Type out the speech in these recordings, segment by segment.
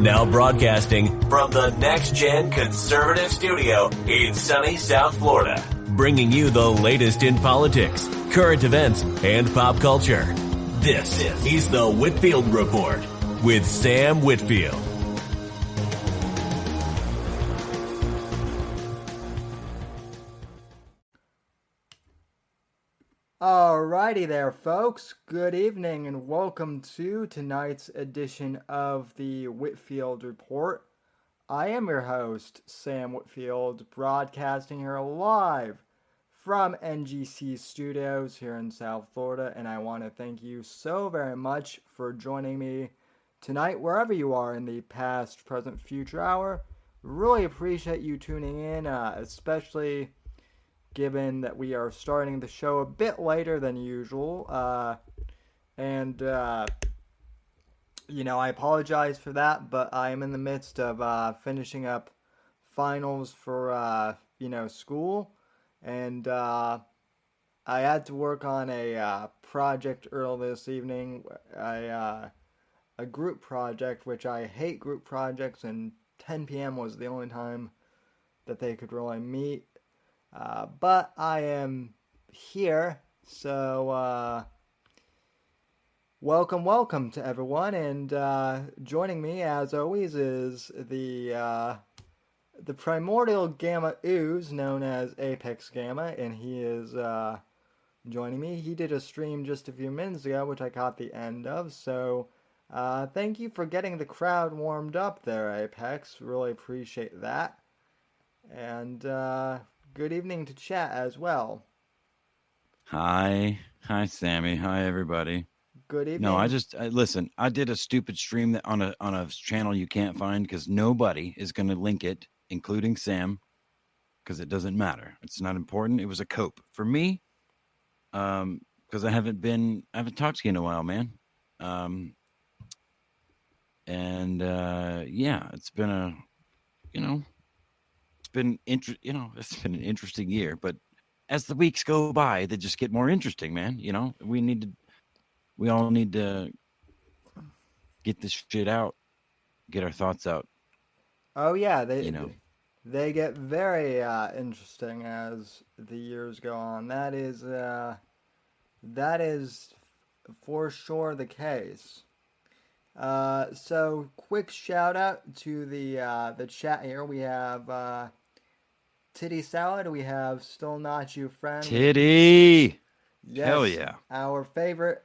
Now broadcasting from the Next Gen Conservative Studio in sunny South Florida, bringing you the latest in politics, current events, and pop culture. This is the Whitfield Report with Sam Whitfield. Alrighty there, folks. Good evening and welcome to tonight's edition of the Whitfield Report. I am your host, Sam Whitfield, broadcasting here live from NGC Studios here in South Florida, and I want to thank you so very much for joining me tonight, wherever you are in the past, present, future hour. Really appreciate you tuning in, especially given that we are starting the show a bit later than usual. I apologize for that, but I am in the midst of finishing up finals for, school. And I had to work on a project early this evening, a group project, which I hate group projects, and 10 p.m. was the only time that they could really meet. But I am here, so welcome to everyone, and joining me as always is the primordial gamma ooze known as Apex Gamma, and he is joining me. He did a stream just a few minutes ago, which I caught the end of, so thank you for getting the crowd warmed up there, Apex. Really appreciate that. And good evening to chat as well. Hi, Sammy. Hi, everybody. Good evening. No, listen. I did a stupid stream that on a channel you can't find because nobody is going to link it, including Sam, because it doesn't matter. It's not important. It was a cope for me, because I haven't talked to you in a while, man. It's been it's been an interesting year, but as the weeks go by, they just get more interesting, man. We all need to get this shit out, get our thoughts out. Oh yeah, they get very interesting as the years go on. That is for sure the case. So quick shout out to the chat here. We have Titty Salad. We have Still Not You Friend. Titty. Yes, hell yeah. Our favorite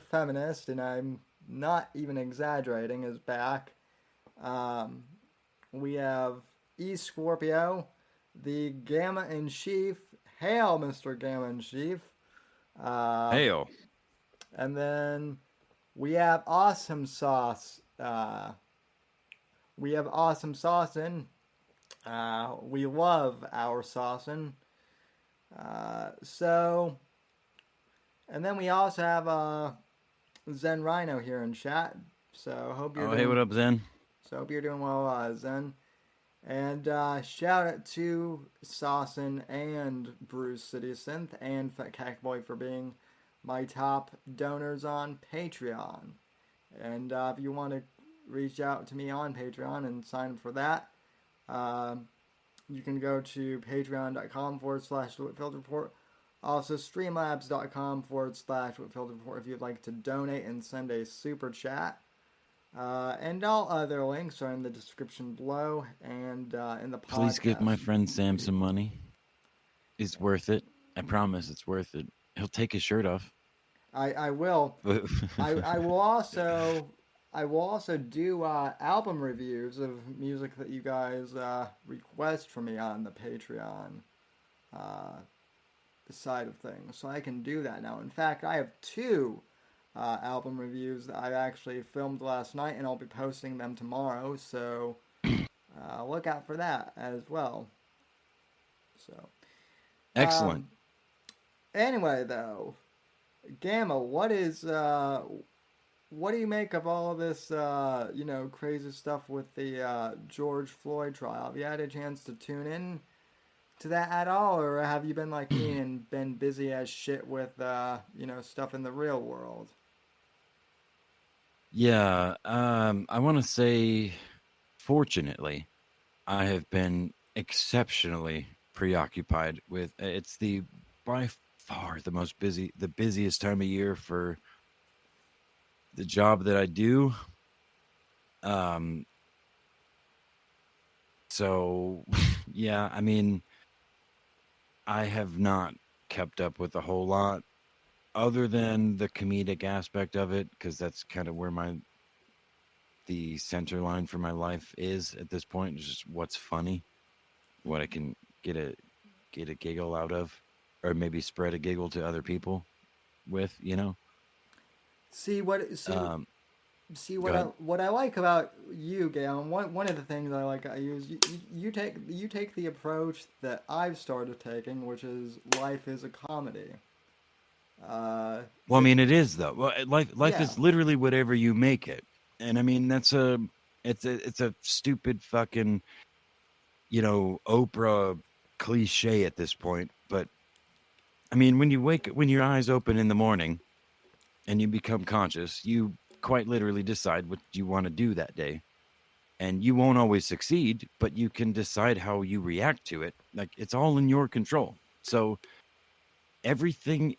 feminist, and I'm not even exaggerating, is back. We have E Scorpio, the Gamma in Chief. Hail, Mr. Gamma in Chief. Hail. And then we have Awesome Sauce. We have Awesome Saucin'. We love our Saucin'. And then we also have Zen Rhino here in chat. So hope you're hey, what up, Zen? So hope you're doing well, Zen. And shout out to Saucin and Bruce City Synth and Fat Cack Boy for being my top donors on Patreon. And if you want to reach out to me on Patreon and sign up for that, you can go to patreon.com/Whitfield Report. Also, streamlabs.com/Whitfield Report if you'd like to donate and send a super chat. And all other links are in the description below and in the podcast. Please give my friend Sam some money. It's worth it. I promise it's worth it. He'll take his shirt off. I will. I will also do album reviews of music that you guys request from me on the Patreon side of things. So I can do that now. In fact, I have two album reviews that I actually filmed last night, and I'll be posting them tomorrow. So look out for that as well. So excellent. Anyway, though, Gamma, what do you make of all of this, crazy stuff with the George Floyd trial? Have you had a chance to tune in to that at all, or have you been like me and been busy as shit with, stuff in the real world? Yeah, I want to say, fortunately, I have been exceptionally preoccupied with it's the by far the busiest time of year for the job that I do. Um, so yeah, I mean, I have not kept up with a whole lot other than the comedic aspect of it because that's kind of where the center line for my life is at this point. Is just what's funny, what I can get a get a giggle out of, or maybe spread a giggle to other people with. See what see Um, see Go ahead. what I like about you, Gail. And one of the things I like about you is you take the approach that I've started taking, which is life is a comedy. Uh, Well, I it mean, it is though. Well, life Yeah. is literally whatever you make it, and I mean it's a stupid fucking Oprah cliche at this point. But I mean, when your eyes open in the morning and you become conscious, you quite literally decide what you want to do that day. And you won't always succeed, but you can decide how you react to it. Like it's all in your control. So everything,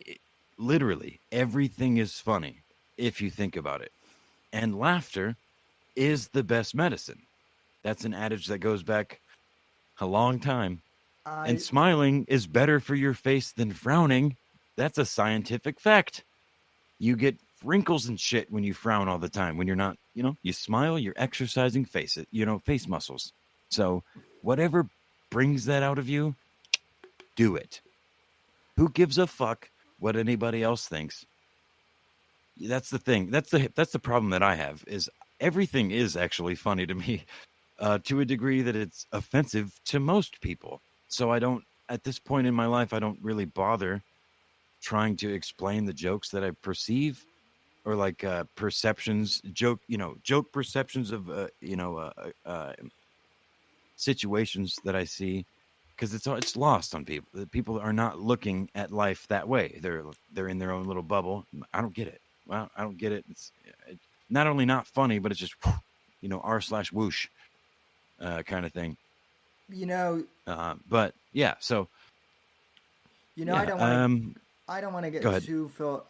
literally, everything is funny if you think about it. And laughter is the best medicine. That's an adage that goes back a long time. And I smiling is better for your face than frowning. That's a scientific fact. You get wrinkles and shit when you frown all the time. When you're not, you smile, you're exercising face muscles. So whatever brings that out of you, do it. Who gives a fuck what anybody else thinks? That's the thing. That's the problem that I have is everything is actually funny to me to a degree that it's offensive to most people. So I don't at this point in my life I don't really bother trying to explain the jokes that I perceive or like perceptions joke perceptions of situations that I see because it's lost on people. People are not looking at life that way. They're in their own little bubble. I don't get it. Well, I don't get it. It's not only not funny, but it's just r/whoosh kind of thing. you know But yeah, so you know yeah. I don't want to Go get ahead.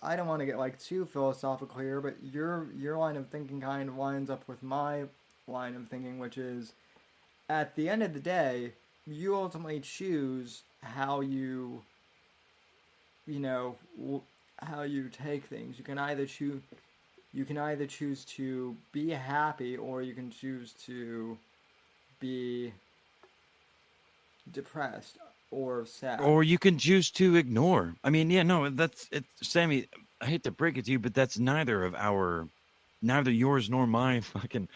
I don't want to get like too philosophical here, but your line of thinking kind of lines up with my line of thinking, which is at the end of the day, you ultimately choose how you know how you take things. You can either choose to be happy or you can choose to be depressed or sad. Or you can choose to ignore. I mean, yeah, no, that's it. Sammy, I hate to break it to you, but that's neither yours nor my fucking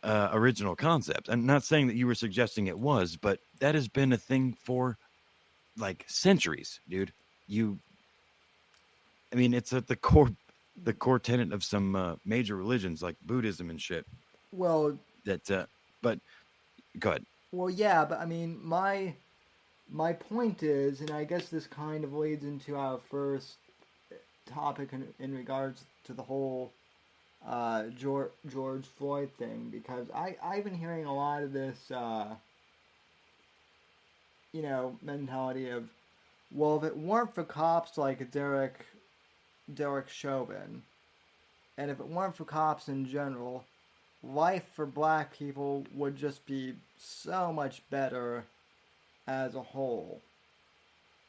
original concept. I'm not saying that you were suggesting it was, but that has been a thing for like centuries, dude. You, I mean, it's at the core tenet of some major religions like Buddhism and shit. Well, That, but go ahead. yeah, but I mean, my point is, and I guess this kind of leads into our first topic in regards to the whole George Floyd thing, because I've been hearing a lot of this, mentality of, well, if it weren't for cops like Derek Chauvin, and if it weren't for cops in general, life for black people would just be so much better as a whole.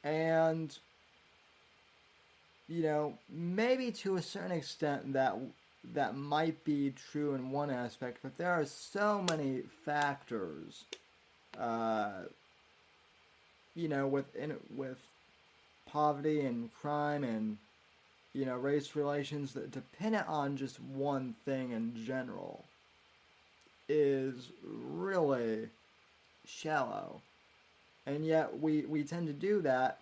And maybe to a certain extent that might be true in one aspect, but there are so many factors, uh, with poverty and crime and race relations that dependent on just one thing in general is really shallow. And yet we tend to do that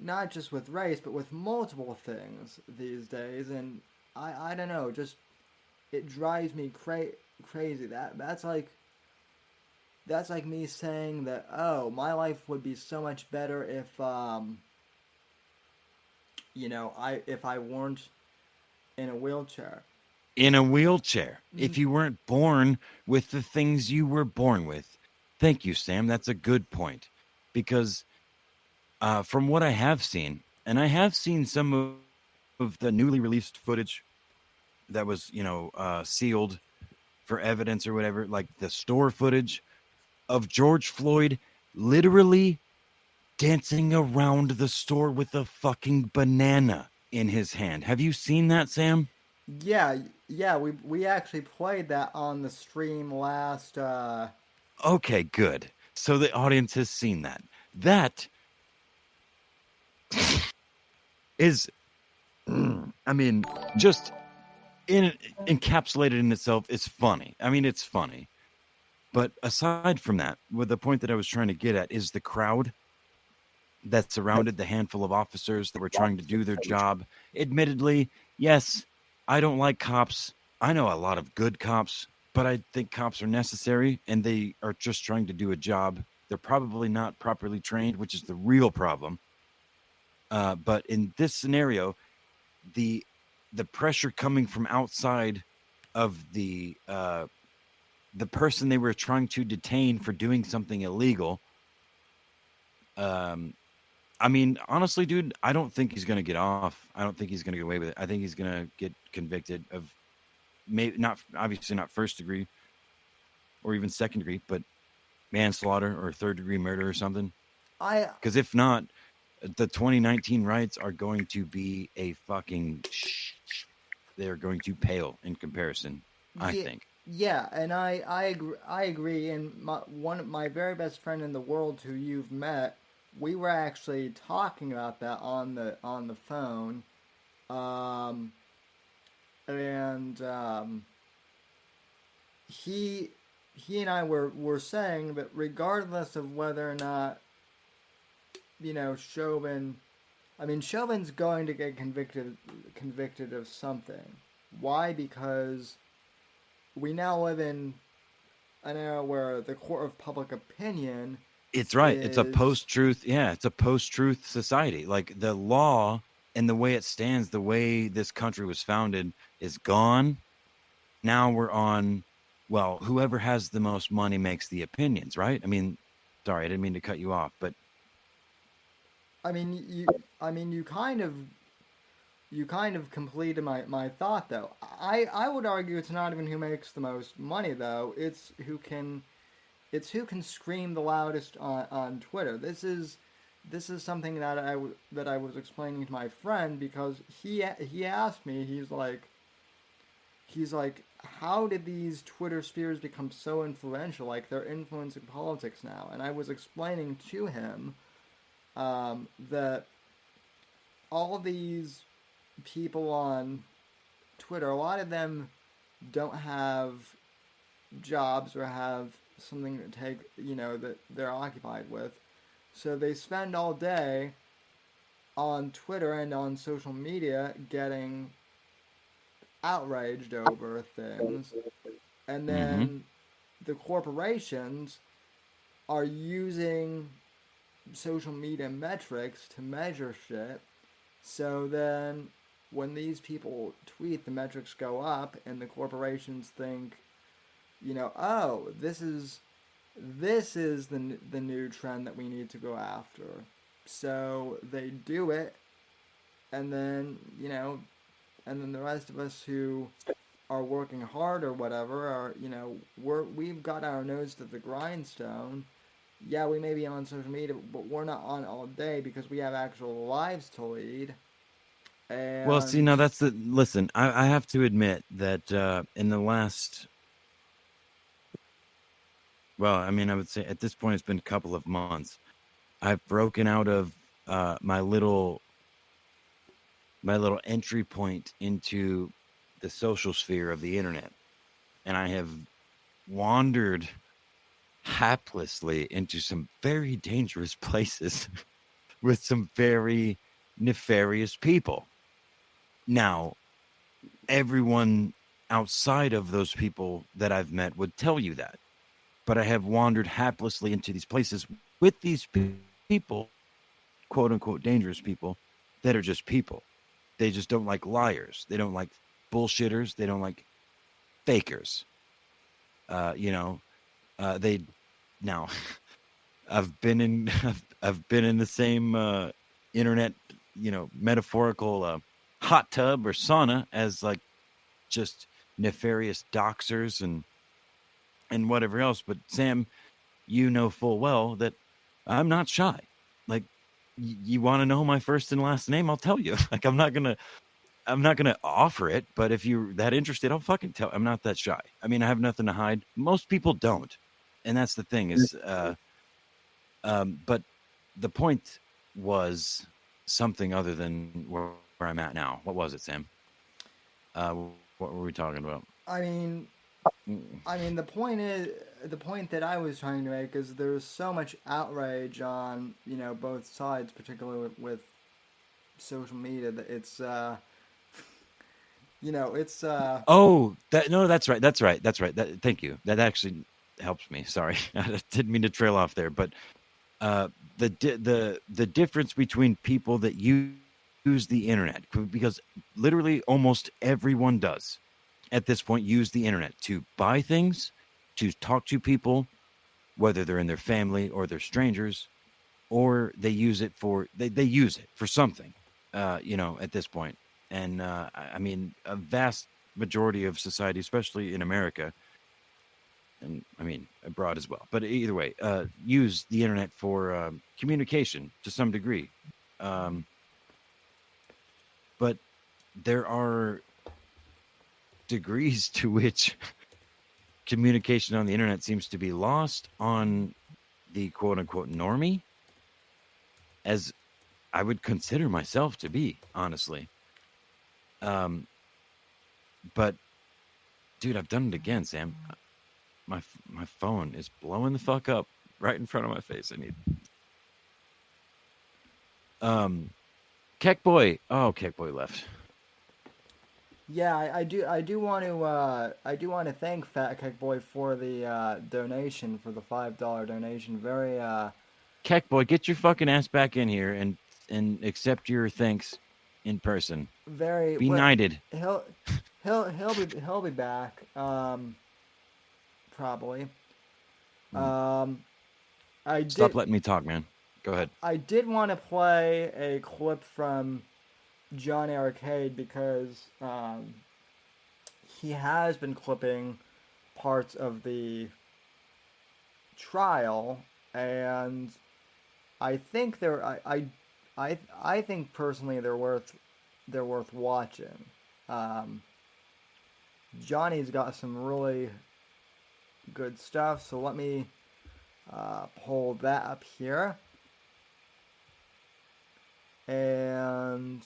not just with race but with multiple things these days, and I don't know, just it drives me crazy. That's like me saying that, oh, my life would be so much better if if I weren't in a wheelchair. in a wheelchair if you weren't born with the things you were born with. Thank you, Sam. That's a good point. Because from what I have seen, and I have seen some of the newly released footage that was, sealed for evidence or whatever, like the store footage of George Floyd literally dancing around the store with a fucking banana in his hand. Have you seen that, Sam? Yeah, yeah, we actually played that on the stream last. Okay, good. So the audience has seen that. That is, I mean, just encapsulated in itself is funny. I mean, it's funny. But aside from that, with the point that I was trying to get at is the crowd that surrounded the handful of officers that were trying to do their job. Admittedly, yes, I don't like cops. I know a lot of good cops, but I think cops are necessary and they are just trying to do a job. They're probably not properly trained, which is the real problem. But in this scenario, the pressure coming from outside of the person they were trying to detain for doing something illegal. I mean, honestly, dude, I don't think he's going to get off. I don't think he's going to get away with it. I think he's going to get convicted of maybe not, obviously not first degree or even second degree, but manslaughter or third degree murder or something. Because if not, the 2019 riots are going to be a fucking. They're going to pale in comparison, I think. Yeah, and I agree. And my very best friend in the world, who you've met, we were actually talking about that on the phone, and he and I were saying that regardless of whether or not Chauvin, I mean Chauvin's going to get convicted of something. Why? Because we now live in an era where the court of public opinion. It's right. It's a post-truth. Yeah, it's a post-truth society. Like the law and the way it stands, the way this country was founded is gone. Now we're on, well, whoever has the most money makes the opinions, right? I mean, sorry, I didn't mean to cut you off, but I mean, you kind of completed my thought though. I would argue it's not even who makes the most money though. It's who can scream the loudest on Twitter. This is something that I was explaining to my friend, because he asked me, he's like, how did these Twitter spheres become so influential? Like, they're influencing politics now. And I was explaining to him that all these people on Twitter, a lot of them don't have jobs or have something to take, that they're occupied with. So they spend all day on Twitter and on social media getting outraged over things. And then the corporations are using social media metrics to measure shit. So then when these people tweet, the metrics go up and the corporations think, oh, this is the new trend that we need to go after. So they do it, and then the rest of us who are working hard or whatever are we've got our nose to the grindstone. Yeah, we may be on social media, but we're not on all day because we have actual lives to lead. And well, see, now that's the listen. I have to admit that in the last. Well, I mean, I would say at this point it's been a couple of months. I've broken out of my little entry point into the social sphere of the internet, and I have wandered haplessly into some very dangerous places with some very nefarious people. Now, everyone outside of those people that I've met would tell you that. But I have wandered haplessly into these places with these people, quote unquote dangerous people, that are just people. They just don't like liars. They don't like bullshitters. They don't like fakers. They now I've been in I've been in the same internet, metaphorical hot tub or sauna as like just nefarious doxers and whatever else. But Sam, you know full well that I'm not shy. Like, you want to know my first and last name? I'll tell you. Like, I'm not gonna offer it, but if you're that interested, I'll fucking tell. I'm not that shy. I mean, I have nothing to hide. Most people don't, and that's the thing is, but the point was something other than where I'm at now. What was it, Sam? What were we talking about? I mean, the point that I was trying to make is there's so much outrage on both sides, particularly with social media, that it's it's Oh, that's right. Thank you. That actually helps me. Sorry, I didn't mean to trail off there, but the difference between people that use the internet, because literally almost everyone does at this point use the internet to buy things, to talk to people, whether they're in their family or they're strangers, or they use it for they use it for something, at this point. And I mean, a vast majority of society, especially in America, and I mean abroad as well, but either way, use the internet for communication to some degree. But there are degrees to which communication on the internet seems to be lost on the quote unquote normie, as I would consider myself to be, honestly. But dude, I've done it again, Sam. My phone is blowing the fuck up right in front of my face. I need Keck Boy. Oh, Keck Boy left. Yeah, I do want to thank Fat Cake Boy for the donation, for the $5 donation. Very Keck Boy, get your fucking ass back in here and accept your thanks in person. very Be well, knighted. He'll be back. Probably. Stop letting me talk, man. Go ahead. I did want to play a clip from Johnny Arcade because he has been clipping parts of the trial, and I think I think personally they're worth watching. Johnny's got some really good stuff, so let me pull that up here. And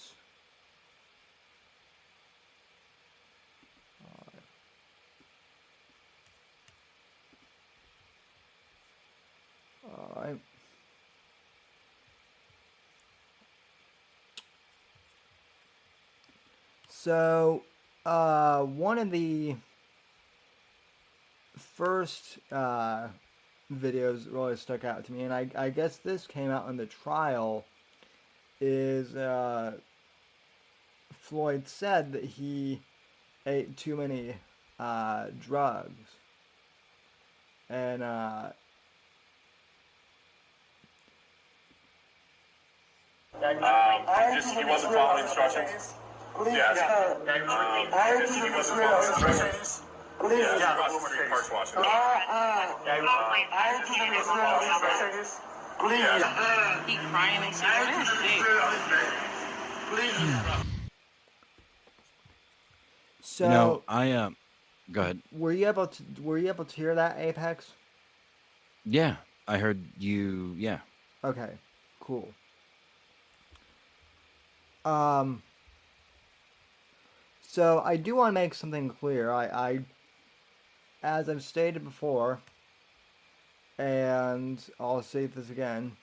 all right. So, one of the first videos that really stuck out to me, and I guess this came out in the trial, is Floyd said that he ate too many drugs. And he wasn't following instructions. Yes. He wasn't following instructions. Yes, across the street, Parks, Washington. He crying and shit. What is sick? so I go ahead. were you able to hear that, Apex? Yeah, I heard you. Yeah. Okay, cool. So I do want to make something clear. I as I've stated before, and I'll say this again,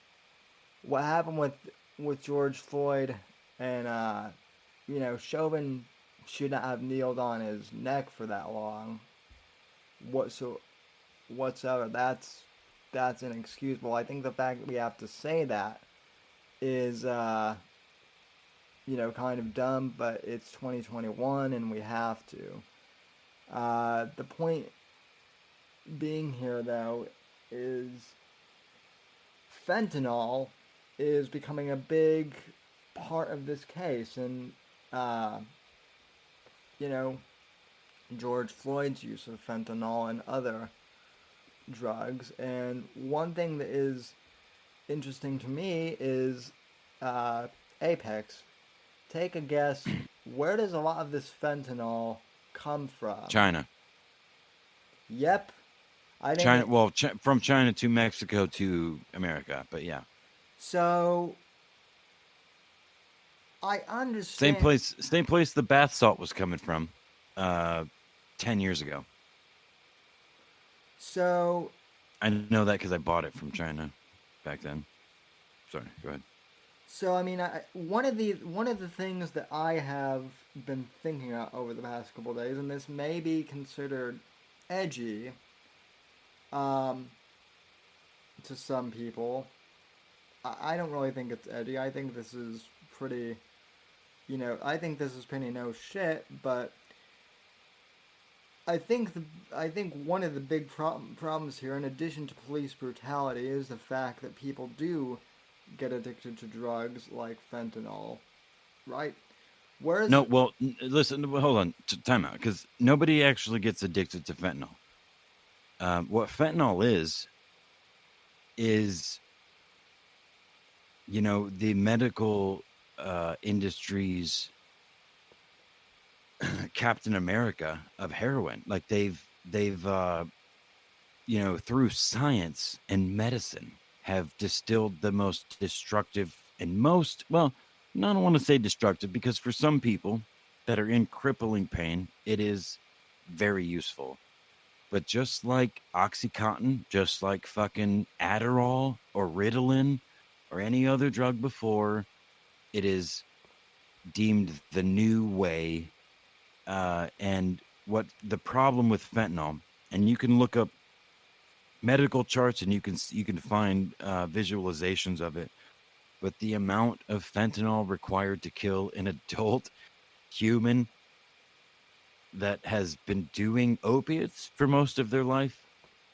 what happened with George Floyd and Chauvin should not have kneeled on his neck for that long. Whatsoever. That's inexcusable. I think the fact that we have to say that is kind of dumb, but it's 2021 and we have to. The point being here, though, is fentanyl is becoming a big part of this case, and you know, George Floyd's use of fentanyl and other drugs. And one thing that is interesting to me is Apex. Take a guess. Where does a lot of this fentanyl come from? China. Yep. I think China. Well, from China to Mexico to America, but yeah. So I understand. Same place the bath salt was coming from 10 years ago. So I know that because I bought it from China back then. Sorry, go ahead. So I mean, one of the things that I have been thinking about over the past couple of days, and this may be considered edgy, to some people. I don't really think it's edgy. I think this is pretty, I think this is pretty no shit. But I think one of the big problems here, in addition to police brutality, is the fact that people do get addicted to drugs like fentanyl, right? Listen, hold on, time out, because nobody actually gets addicted to fentanyl. What fentanyl is the medical industry's Captain America of heroin. Like they've through science and medicine have distilled the most destructive and I don't want to say destructive, because for some people that are in crippling pain, it is very useful. But just like Oxycontin, just like fucking Adderall or Ritalin or any other drug before, it is deemed the new way. And what the problem with fentanyl, and you can look up medical charts and you can find visualizations of it, but the amount of fentanyl required to kill an adult human that has been doing opiates for most of their life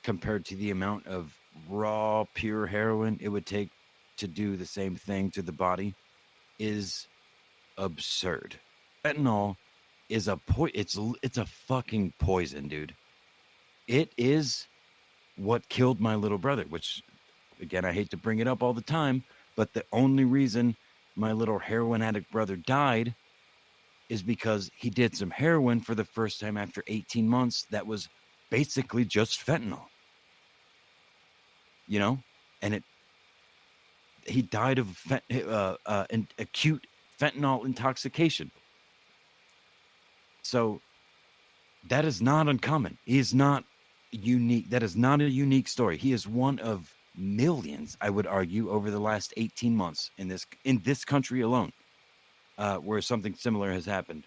compared to the amount of raw pure heroin it would take to do the same thing to the body is absurd. Fentanyl is it's a fucking poison, dude. It is what killed my little brother, which, again, I hate to bring it up all the time, but the only reason my little heroin addict brother died is because he did some heroin for the first time after 18 months that was basically just fentanyl. And he died of an acute fentanyl intoxication. So that is not uncommon. He is not unique. That is not a unique story. He is one of millions, I would argue, over the last 18 months in this country alone, where something similar has happened.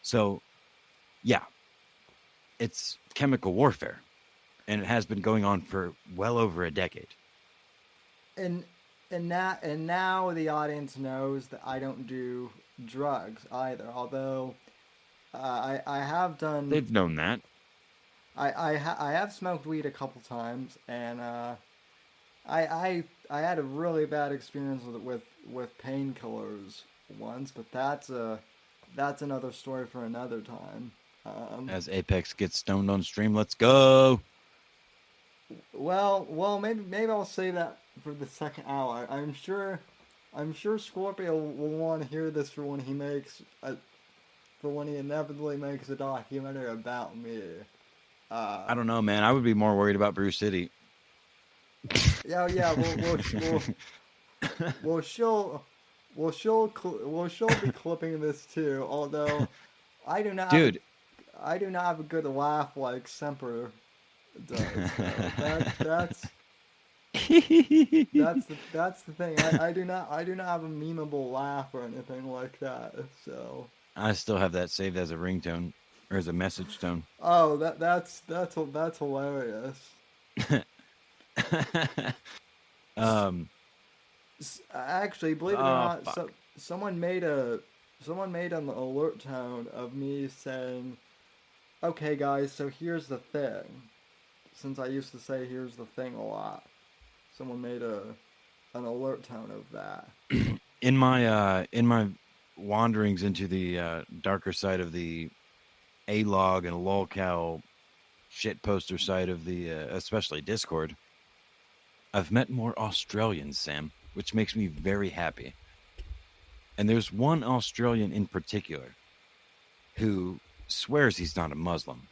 So, yeah, it's chemical warfare, and it has been going on for well over a decade. And now the audience knows that I don't do drugs either. Although I have done. They've known that. I have smoked weed a couple times, and I had a really bad experience with painkillers once, but that's another story for another time. As Apex gets stoned on stream, let's go. Well, maybe I'll say that for the second hour. I'm sure Scorpio will want to hear this for when he inevitably makes a documentary about me. I don't know, man. I would be more worried about Brew City. Yeah. Well, she'll be clipping this too. Although I do not have a good laugh like Semper does. That's the thing. I do not have a memeable laugh or anything like that. So I still have that saved as a ringtone or as a message tone. Oh, that's hilarious. Actually, believe it or not, someone made a someone made an alert tone of me saying, "Okay, guys, so here's the thing." Since I used to say "here's the thing" a lot, someone made an alert tone of that. In my wanderings into the darker side of the A-log and lolcow shit poster side of the especially Discord, I've met more Australians, Sam, which makes me very happy. And there's one Australian in particular who swears he's not a Muslim,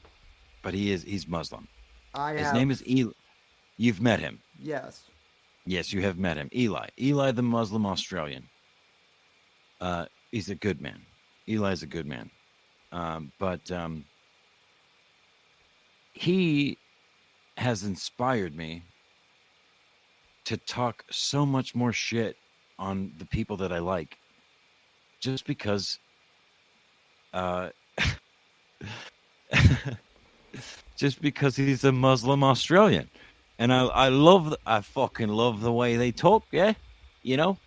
but he's Muslim. I His have name is Eli. You've met him. yes. Yes, you have met him. Eli the Muslim Australian. He's a good man. Eli's a good man. But he has inspired me to talk so much more shit on the people that I like, just because just because he's a Muslim Australian. And I fucking love the way they talk, yeah? You know?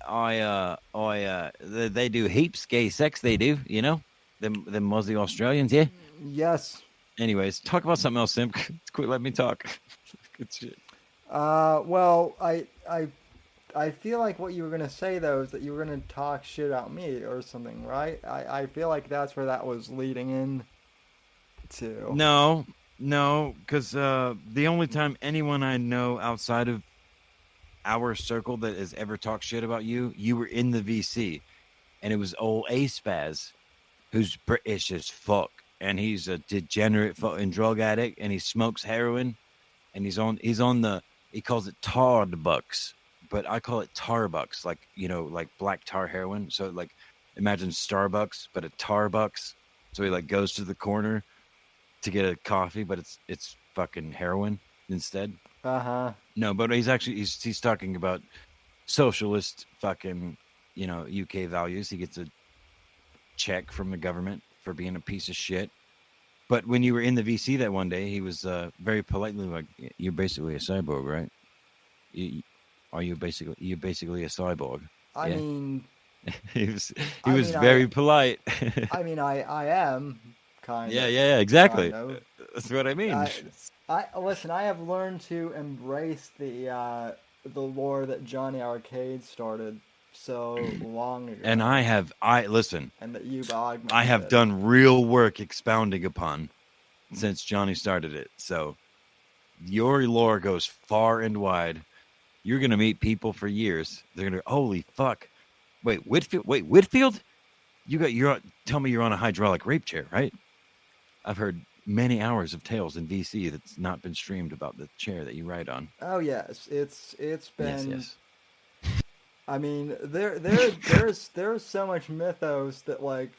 They do heaps gay sex, they do, you know? Them Aussie Australians, yeah? Yes. Anyways, talk about something else, Sim. Quit, let me talk. Good shit. Well, I feel like what you were gonna say though is that you were gonna talk shit about me or something, right? I feel like that's where that was leading in to. No, because the only time anyone I know outside of our circle that has ever talked shit about you, you were in the VC, and it was old A-Spaz, who's British as fuck, and he's a degenerate fucking drug addict, and he smokes heroin, and he's on the, he calls it tar bucks, but I call it tar bucks, like, you know, like black tar heroin. So like, imagine Starbucks, but a tar bucks. So he like goes to the corner to get a coffee, but it's fucking heroin instead. Uh-huh. No, but he's talking about socialist fucking, you know, UK values. He gets a check from the government for being a piece of shit. But when you were in the VC that one day, he was very politely like, "You're basically a cyborg, right? You're basically a cyborg." I Yeah? mean, he was I was mean, very polite. I am kind of, yeah, exactly. kind of. That's what I mean. I listen. I have learned to embrace the lore that Johnny Arcade started so long ago, And I listen. and that you've augmented. I have done real work expounding upon since Johnny started it. So your lore goes far and wide. You're gonna meet people for years. They're gonna, holy fuck. Wait, Whitfield? Tell me you're on a hydraulic rape chair, right? I've heard many hours of tales in VC that's not been streamed about the chair that you ride on. Oh yes, it's been. Yes. I mean, there's so much mythos that like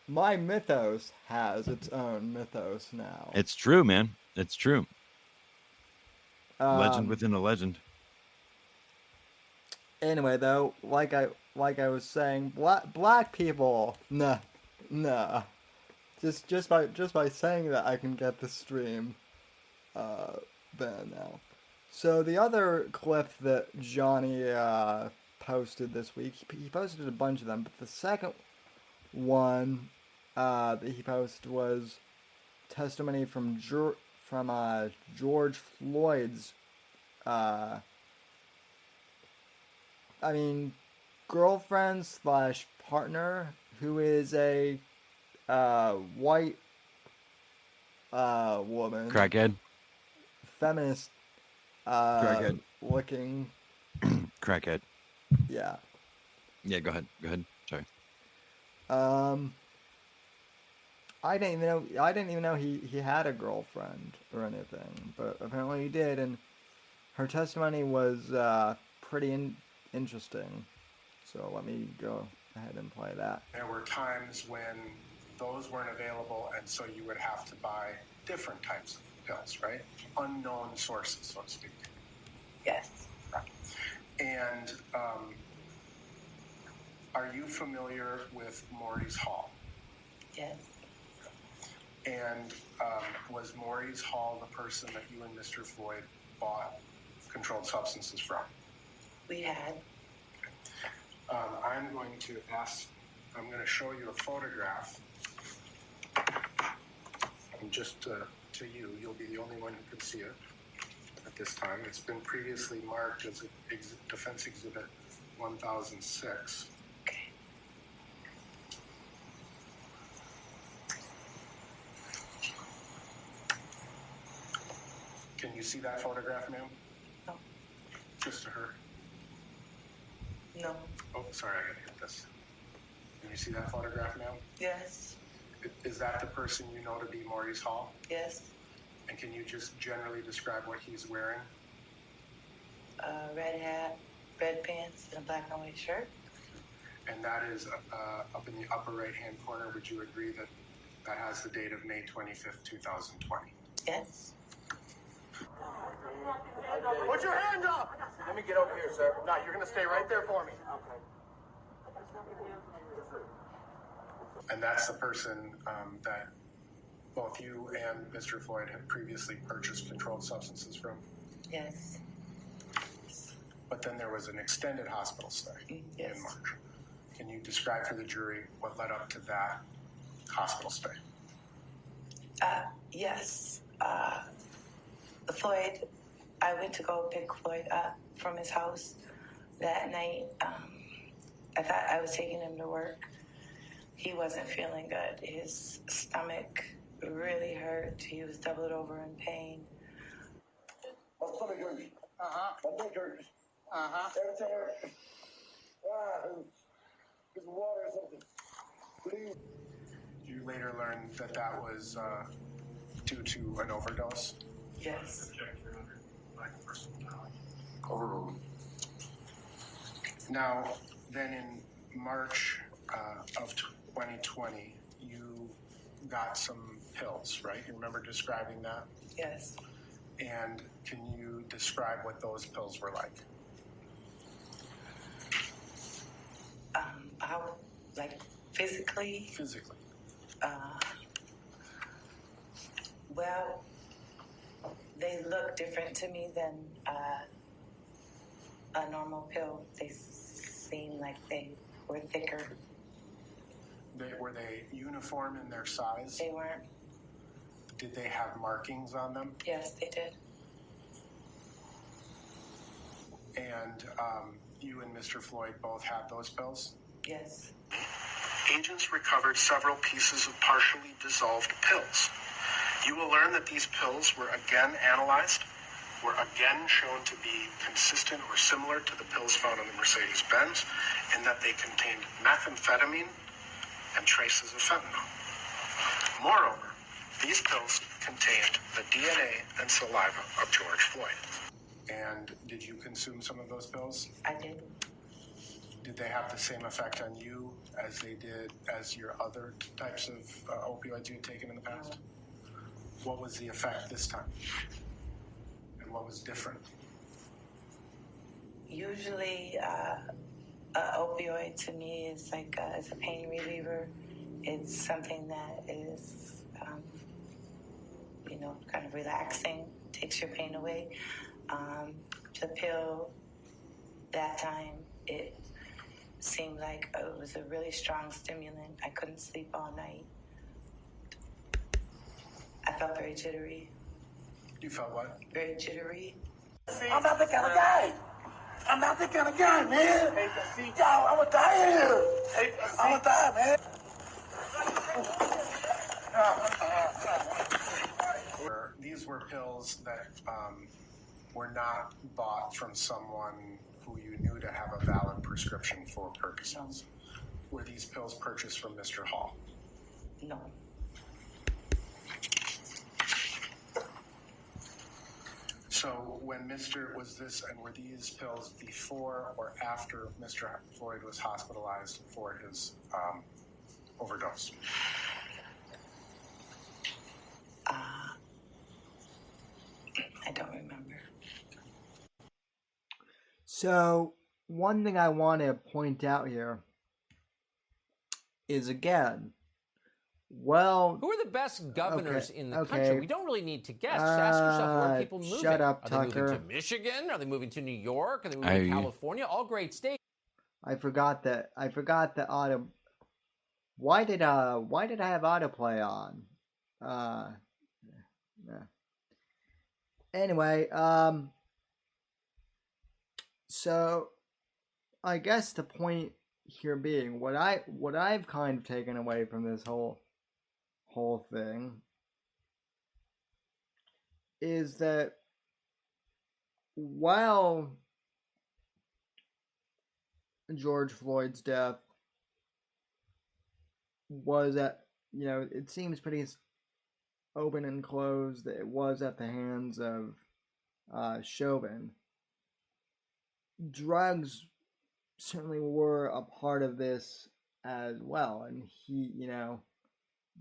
my mythos has its own mythos now. It's true, man. It's true. Legend Um, within a legend. Anyway, though, like I was saying, black people, nah. Just by saying that, I can get the stream banned now. So the other clip that Johnny posted this week, he posted a bunch of them, but the second one that he posted was testimony from George Floyd's I mean, girlfriend slash partner who is a white woman, Crackhead. feminist Crackhead. looking. Crackhead. Yeah. Yeah, go ahead. Sorry. I didn't even know he had a girlfriend or anything, but apparently he did, and her testimony was pretty interesting. So let me go ahead and play that. There were times when those weren't available, and so you would have to buy different types of pills, right? Unknown sources, so to speak. Yes. Right. And are you familiar with Maurice Hall? Yes. And was Maurice Hall the person that you and Mr. Floyd bought controlled substances from? We had. I'm going to show you a photograph. And just to you'll be the only one who can see it at this time. It's been previously marked as Defense Exhibit 1006. Okay. Can you see that photograph, ma'am? No. Just to her. No. Oh, sorry, I gotta get this. Can you see that photograph, ma'am? Yes. Is that the person you know to be Maurice Hall? Yes. And can you just generally describe what he's wearing? Red hat, red pants, and a black and white shirt. And that is up in the upper right-hand corner. Would you agree that that has the date of May 25th, 2020? Yes. Put your hand up! Let me get over here, sir. No, you're going to stay right there for me. Okay. And that's the person that both you and Mr. Floyd had previously purchased controlled substances from? Yes. But then there was an extended hospital stay Yes. in March. Can you describe for the jury what led up to that hospital stay? Yes. Floyd, I went to go pick Floyd up from his house that night. I thought I was taking him to work. He wasn't feeling good. His stomach really hurt. He was doubled over in pain. Everything hurt. Get some water or something. Please. You later learned that that was due to an overdose? Yes. Overruled. Now, then in March of 2020, you got some pills, right? You remember describing that? Yes. And can you describe what those pills were like? How, like, physically? Physically. Well, they look different to me than a normal pill. They seem like they were thicker. Were they uniform in their size? They weren't. Did they have markings on them? Yes, they did. And you and Mr. Floyd both had those pills? Yes. Agents recovered several pieces of partially dissolved pills. You will learn that these pills were again analyzed, were again shown to be consistent or similar to the pills found on the Mercedes-Benz, in that they contained methamphetamine and traces of fentanyl. Moreover, these pills contained the DNA and saliva of George Floyd. And did you consume some of those pills? I did. Did they have the same effect on you as they did as your other types of opioids you had taken in the past? What was the effect this time? And what was different? Usually, opioid to me is like it's a pain reliever. It's something that is, kind of relaxing, takes your pain away. The pill, that time, it seemed like it was a really strong stimulant. I couldn't sleep all night. I felt very jittery. You felt what? Very jittery. I'm not that kind of guy. I'm not that kind of guy, man. Yo, I'm gonna die here. I'm gonna die, man. These were pills that were not bought from someone who you knew to have a valid prescription for Percocets. Were these pills purchased from Mr. Hall? No. So were these pills before or after Mr. Floyd was hospitalized for his overdose? I don't remember. So, one thing I want to point out here is, again, who are the best governors in the country? We don't really need to guess. Just ask yourself, where are people moving? Shut up, are Tucker. they moving to Michigan? Are they moving to New York? Are they moving to California? All great states. I forgot that auto. Why did I have autoplay on? Yeah. Anyway, so I guess the point here being what I've kind of taken away from this whole thing is that while George Floyd's death was it seems pretty open and closed that it was at the hands of Chauvin. Drugs certainly were a part of this as well, and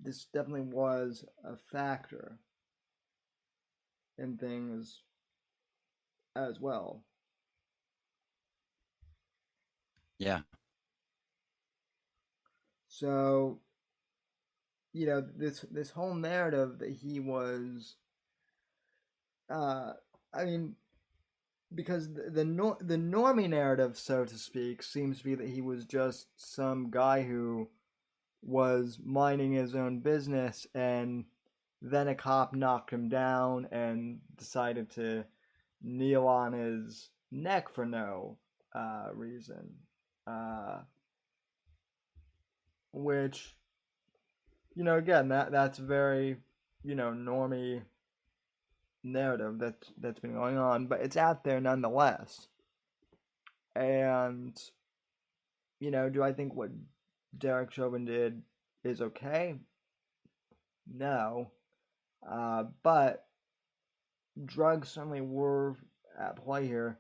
this definitely was a factor in things as well. Yeah. So, this whole narrative that he was, because the normie narrative, so to speak, seems to be that he was just some guy who was minding his own business, and then a cop knocked him down and decided to kneel on his neck for no reason. Which, again, that's very, normie narrative that's been going on, but it's out there nonetheless. And, do I think what Derek Chauvin did is okay? No. But drugs certainly were at play here.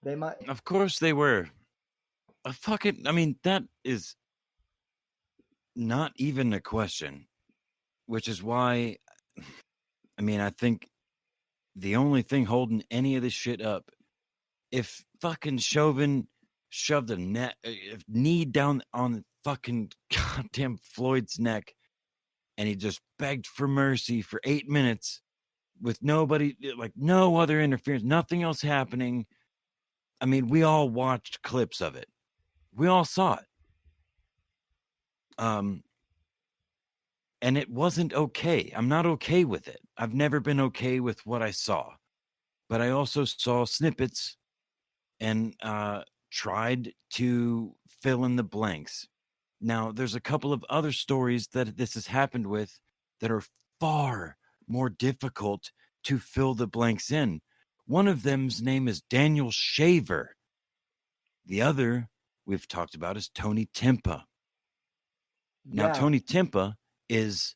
They might. Of course they were. That is not even a question, which is why, I think the only thing holding any of this shit up, if fucking Chauvin shoved a knee down on fucking goddamn Floyd's neck and he just begged for mercy for 8 minutes with nobody, like no other interference, nothing else happening. We all watched clips of it. We all saw it. And it wasn't okay. I'm not okay with it. I've never been okay with what I saw. But I also saw snippets and tried to fill in the blanks. Now, there's a couple of other stories that this has happened with that are far more difficult to fill the blanks in. One of them's name is Daniel Shaver. The other we've talked about is Tony Timpa. Now, Tony Timpa is,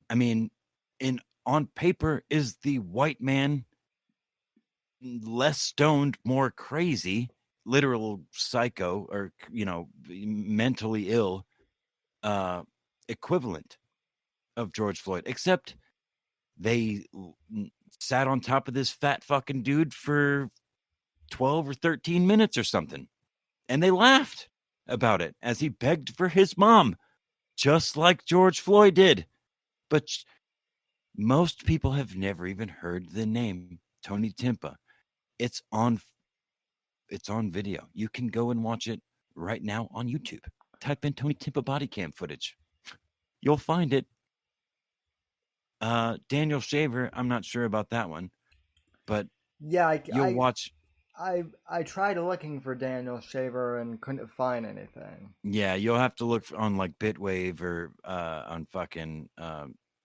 on paper, is the white man, less stoned, more crazy, literal psycho, or mentally ill equivalent of George Floyd, except they sat on top of this fat fucking dude for 12 or 13 minutes or something, and they laughed about it as he begged for his mom, just like George Floyd did. But most people have never even heard the name Tony Timpa. It's on video. You can go and watch it right now on YouTube. Type in Tony Timpa body cam footage. You'll find it. Daniel Shaver, I'm not sure about that one, but you'll watch. I tried looking for Daniel Shaver and couldn't find anything. Yeah, you'll have to look on like Bitwave or on fucking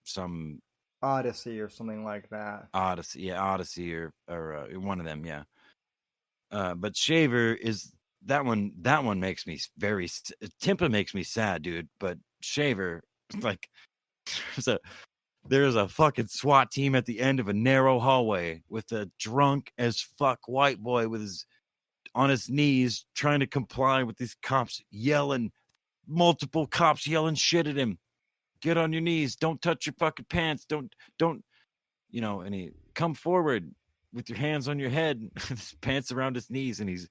some Odyssey or something like that. Odyssey or one of them, yeah. But Shaver is that one. That one makes me very. Timpa makes me sad, dude. But Shaver, like, there's a fucking SWAT team at the end of a narrow hallway with a drunk as fuck white boy on his knees trying to comply with these cops yelling, multiple cops yelling shit at him. Get on your knees. Don't touch your fucking pants. Don't, and he come forward with your hands on your head, his pants around his knees, and he's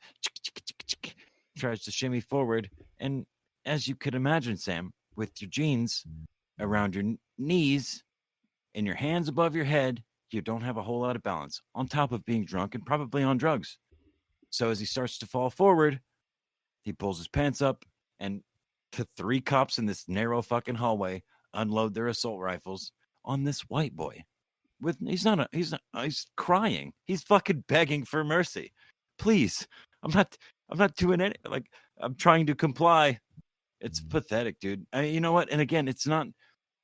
tries to shimmy forward. And as you could imagine, Sam, with your jeans around your knees and your hands above your head, you don't have a whole lot of balance on top of being drunk and probably on drugs. So as he starts to fall forward, He pulls his pants up, and the 3 cops in this narrow fucking hallway unload their assault rifles on this white boy. He's crying. He's fucking begging for mercy. Please, I'm not doing any, like, I'm trying to comply. It's pathetic, dude. You know what? And again, it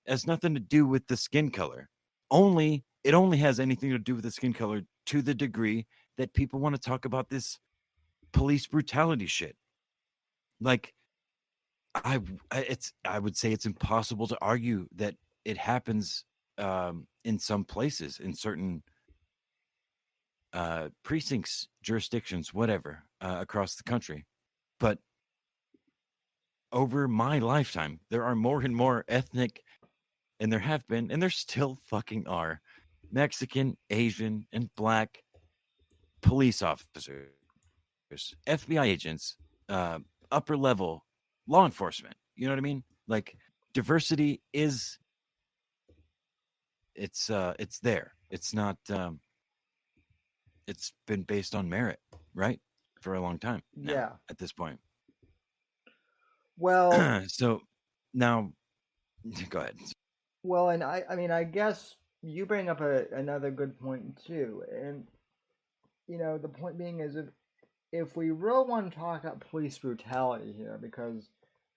has nothing to do with the skin color. It only has anything to do with the skin color to the degree that people want to talk about this police brutality shit. Like, I would say it's impossible to argue that it happens in some places, in certain precincts, jurisdictions, whatever, across the country. But over my lifetime, there are more and more ethnic, and there have been, and there still fucking are, Mexican, Asian, and Black police officers, FBI agents, upper level law enforcement. You know what I mean? Like, diversity is, it's there. It's not, it's been based on merit, right? For a long time now, Yeah. at this point. Well, so now, go ahead. Well, and I mean, I guess you bring up another good point too, and the point being is if we really want to talk about police brutality here, because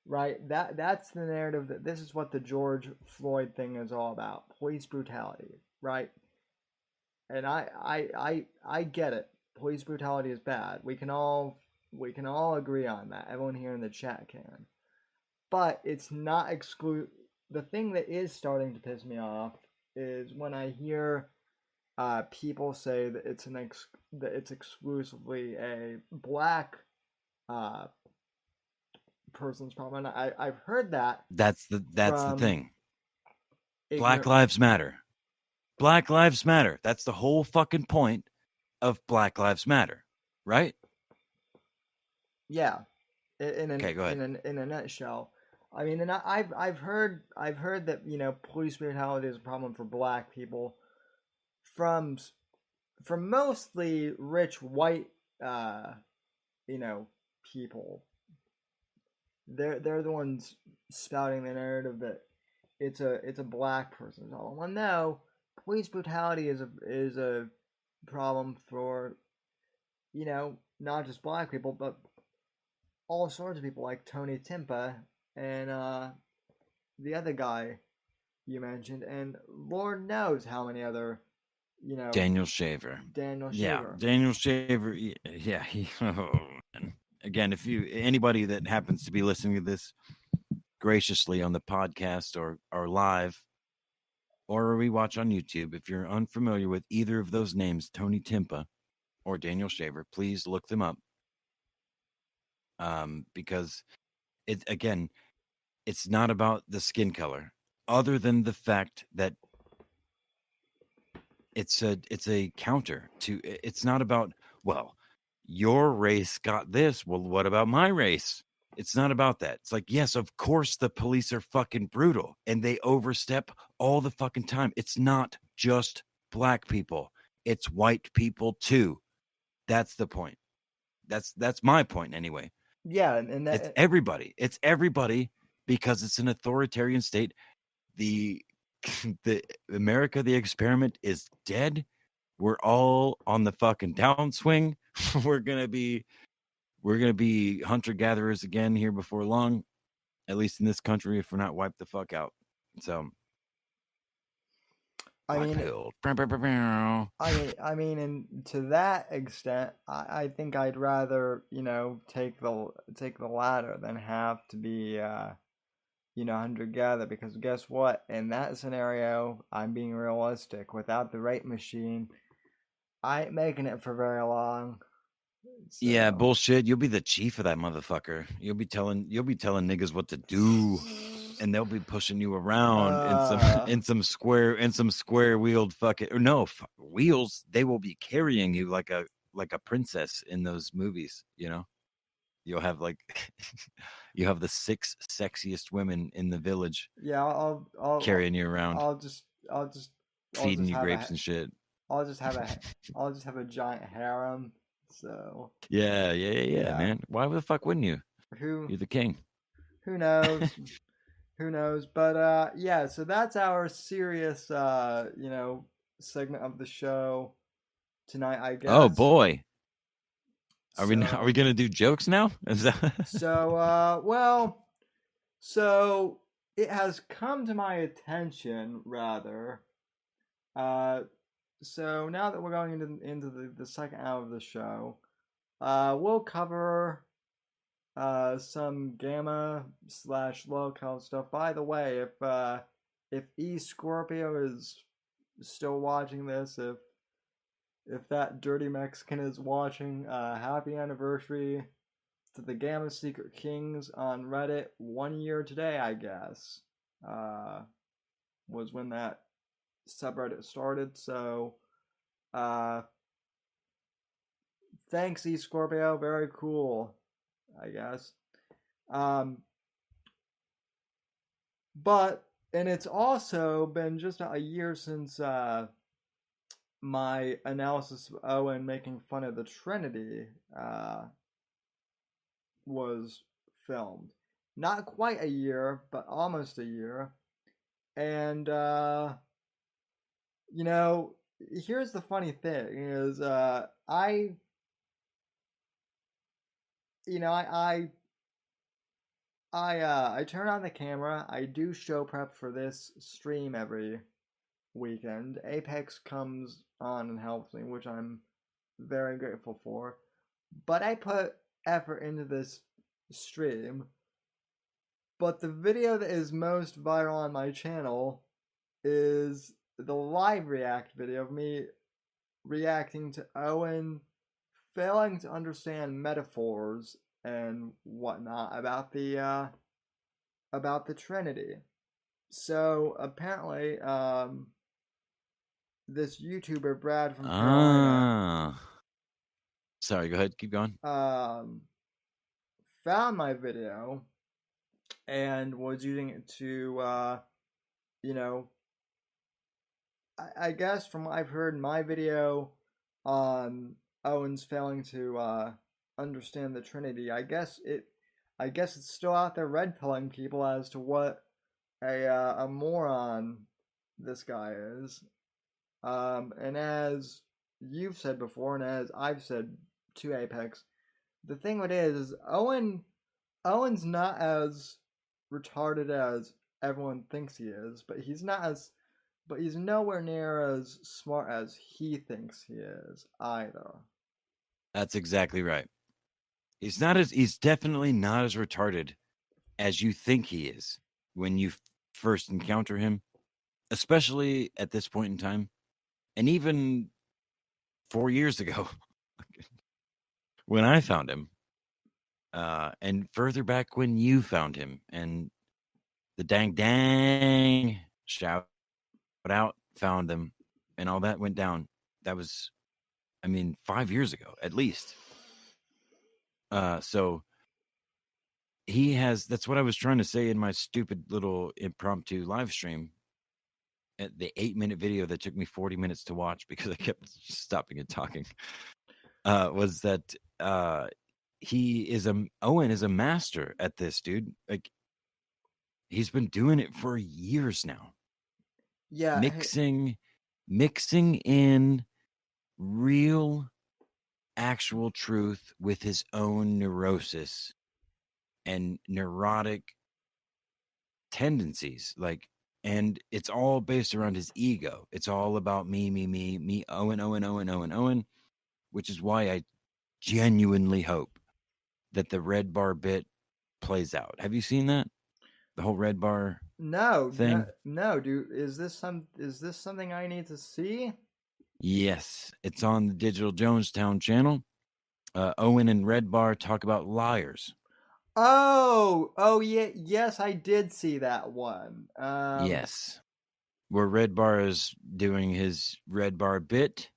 right, that's the narrative, that this is what the George Floyd thing is all about, police brutality, right? And I get it. Police brutality is bad. We can all agree on that. Everyone here in the chat can. But it's not the thing that is starting to piss me off is when I hear people say that it's exclusively a black person's problem. And I've heard that. That's the thing. Black Lives Matter. Black Lives Matter. That's the whole fucking point of Black Lives Matter, right? Yeah. Okay, go ahead. In a nutshell. I mean, and I've heard that police brutality is a problem for black people from mostly rich white people. They're the ones spouting the narrative that it's a black person's problem. Well, no, police brutality is a problem for not just black people but all sorts of people, like Tony Timpa and the other guy you mentioned, and Lord knows how many other, Daniel Shaver. Yeah, Daniel Shaver. Yeah. Again, if anybody that happens to be listening to this graciously on the podcast or live or we watch on YouTube, if you're unfamiliar with either of those names, Tony Timpa or Daniel Shaver, please look them up. Because it's not about the skin color, other than the fact that it's a counter to, it's not about, well, your race got this, well, what about my race? It's not about that. It's like, yes, of course the police are fucking brutal and they overstep all the fucking time. It's not just black people, it's white people too. That's the point. That's my point anyway. Yeah, and it's everybody because it's an authoritarian state. The America the experiment is dead. We're all on the fucking downswing. We're gonna be hunter gatherers again here before long, at least in this country, if we're not wiped the fuck out. So I mean, and to that extent, I think I'd rather take the latter than have to be hunter gatherer, because guess what? In that scenario, I'm being realistic. Without the rape machine, I ain't making it for very long. So. Yeah, bullshit. You'll be the chief of that motherfucker. You'll be telling niggas what to do, and they'll be pushing you around in some square wheeled fucking, or no wheels. They will be carrying you like a princess in those movies. You'll have you have the 6 sexiest women in the village. Yeah, I'll carrying you around. I'll just feeding you grapes and shit. I'll just have a giant harem. So yeah, man. Why the fuck wouldn't you? You're the king. Who knows? Who knows? But yeah, so that's our serious segment of the show tonight, I guess. Oh boy. Are we gonna do jokes now? Is that so it has come to my attention rather. So now that we're going into the second hour of the show, we'll cover some gamma / locale stuff. By the way, if E Scorpio is still watching this, if that dirty Mexican is watching, happy anniversary to the Gamma Secret Kings on Reddit. 1 year today, I guess, was when that subreddit started. So, thanks, E Scorpio. Very cool, I guess. And it's also been just a year since my analysis of Owen making fun of the Trinity was filmed. Not quite a year, but almost a year. And here's the funny thing is I turn on the camera. I do show prep for this stream every weekend. Apex comes on and helps me, which I'm very grateful for. But I put effort into this stream. But the video that is most viral on my channel is the live react video of me reacting to Owen failing to understand metaphors and whatnot about the Trinity. So apparently, this YouTuber Brad from Carolina. Sorry, go ahead, keep going. Found my video and was using it to, I guess from what I've heard, my video on Owen's failing to understand the Trinity. I guess it's still out there red pilling people as to what a moron this guy is. And as you've said before, and as I've said to Apex, the thing with it is Owen's not as retarded as everyone thinks he is, but he's nowhere near as smart as he thinks he is either. That's exactly right. He's definitely not as retarded as you think he is when you first encounter him, especially at this point in time. And even 4 years ago when I found him, and further back when you found him, and the dang shout out found them, and all that went down. That was, 5 years ago at least. So that's what I was trying to say in my stupid little impromptu live stream. At the 8-minute video that took me 40 minutes to watch because I kept stopping and talking, was that Owen is a master at this, dude. Like, he's been doing it for years now. Yeah. Mixing in real, actual truth with his own neurosis and neurotic tendencies. And it's all based around his ego. It's all about me, Owen, which is why I genuinely hope that the red bar bit plays out. Have you seen that? The whole red bar thing? No, dude. Is this something I need to see? Yes, it's on the Digital Jonestown channel. Owen and Red Bar talk about liars. Oh yeah, yes, I did see that one. Yes, where Red Bar is doing his Red Bar bit,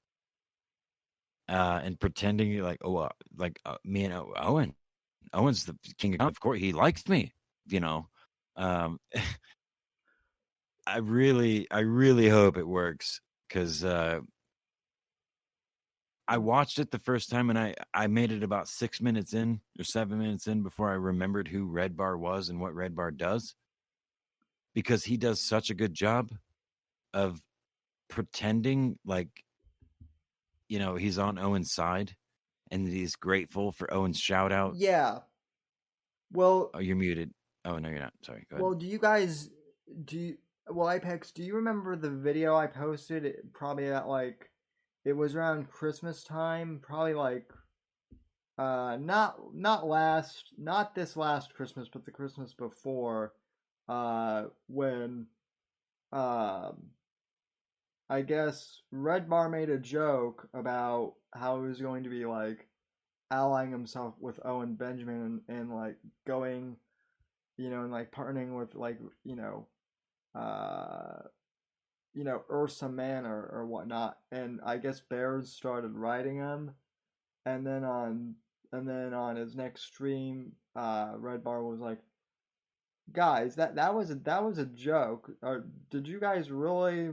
and pretending me and Owen. Owen's the king of court. He likes me, I really hope it works because I watched it the first time, and I made it about 6 minutes in or 7 minutes in before I remembered who Red Bar was and what Red Bar does, because he does such a good job of pretending like, you know, he's on Owen's side and that he's grateful for Owen's shout out. Yeah. Well, oh, you're muted. Oh, no, you're not. Sorry. Go ahead. Well, well, Apex, do you remember the video I posted? Probably at like, it was around Christmas time, probably like, not this last Christmas, but the Christmas before, when, I guess Red Bar made a joke about how he was going to be like allying himself with Owen Benjamin and like going, and like partnering with like, Ursa Man or whatnot. And I guess Bears started writing him, and then on his next stream, Red Bar was like, guys, that was a joke. Or did you guys really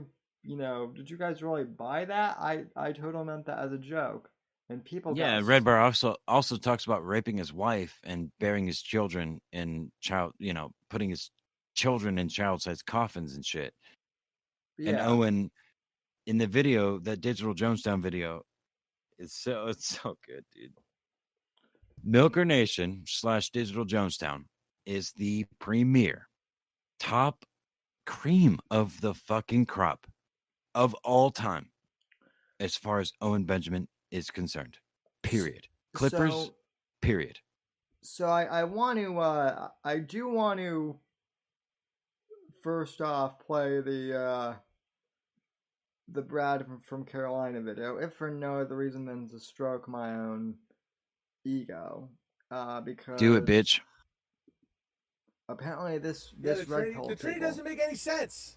buy that? I totally meant that as a joke. And people Yeah, Red Bar also talks about raping his wife and burying his children in putting his children in child-sized coffins and shit. Yeah. And Owen, in the video, that Digital Jonestown video, it's so good, dude. Milker Nation / Digital Jonestown is the premier top cream of the fucking crop of all time as far as Owen Benjamin is concerned. Period. Clippers. Period. So I do want to first off play the Brad from Carolina video, if for no other reason than to stroke my own ego. Because do it, bitch. Apparently the Trinity doesn't make any sense.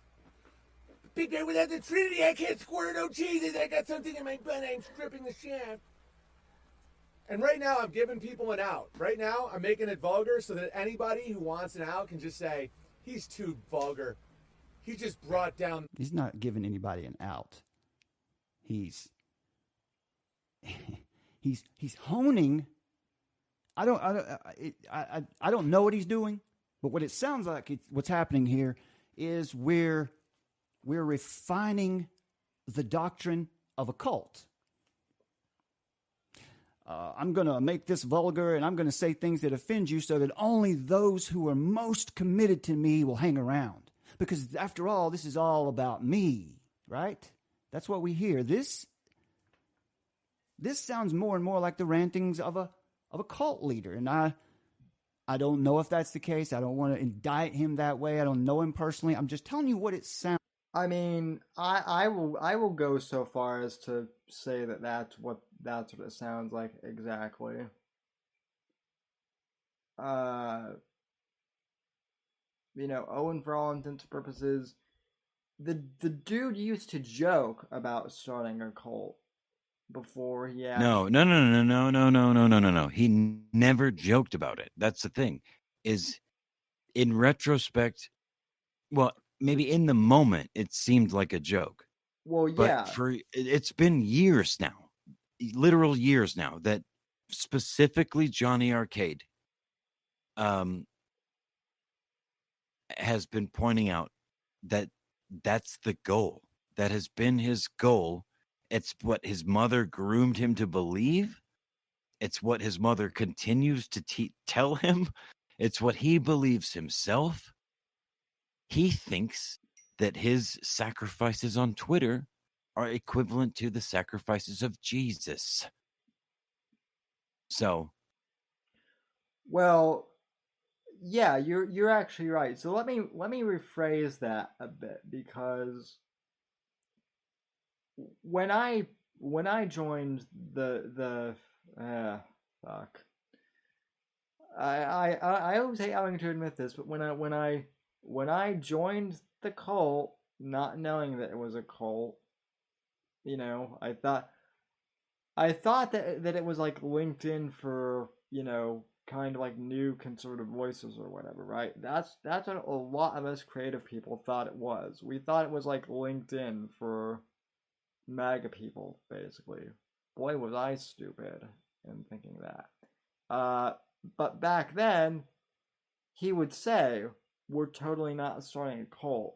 Big day without the Trinity, I can't squirt no cheeses. I got something in my butt. I'm stripping the shaft. And right now, I'm giving people an out. Right now, I'm making it vulgar so that anybody who wants an out can just say, he's too vulgar. He just brought down. He's not giving anybody an out. He's honing. I don't know what he's doing, but what it sounds like what's happening here is we're refining the doctrine of a cult. I'm going to make this vulgar, and I'm going to say things that offend you so that only those who are most committed to me will hang around. Because after all, this is all about me, right? That's what we hear. This sounds more and more like the rantings of a cult leader. And I don't know if that's the case. I don't want to indict him that way. I don't know him personally. I'm just telling you what it sounds. I mean, I will go so far as to say that that's what it sounds like exactly. Owen, for all intents and purposes, the dude used to joke about starting a cult before he had. No. He never joked about it. That's the thing. Is in retrospect, well, maybe in the moment it seemed like a joke. Well, yeah. But it's been years now, literal years now, that specifically Johnny Arcade has been pointing out that that's the goal. That has been his goal. It's what his mother groomed him to believe. It's what his mother continues to tell him. It's what he believes himself. He thinks that his sacrifices on Twitter are equivalent to the sacrifices of Jesus. So, well, yeah, you're actually right. So let me rephrase that a bit, because when I joined the fuck. I always hate having to admit this, but when I joined the cult, not knowing that it was a cult, I thought that it was like LinkedIn for, kind of like new conservative voices or whatever, right? That's what a lot of us creative people thought it was. We thought it was like LinkedIn for MAGA people, basically. boy, was I stupid in thinking that. But back then, he would say, we're totally not starting a cult.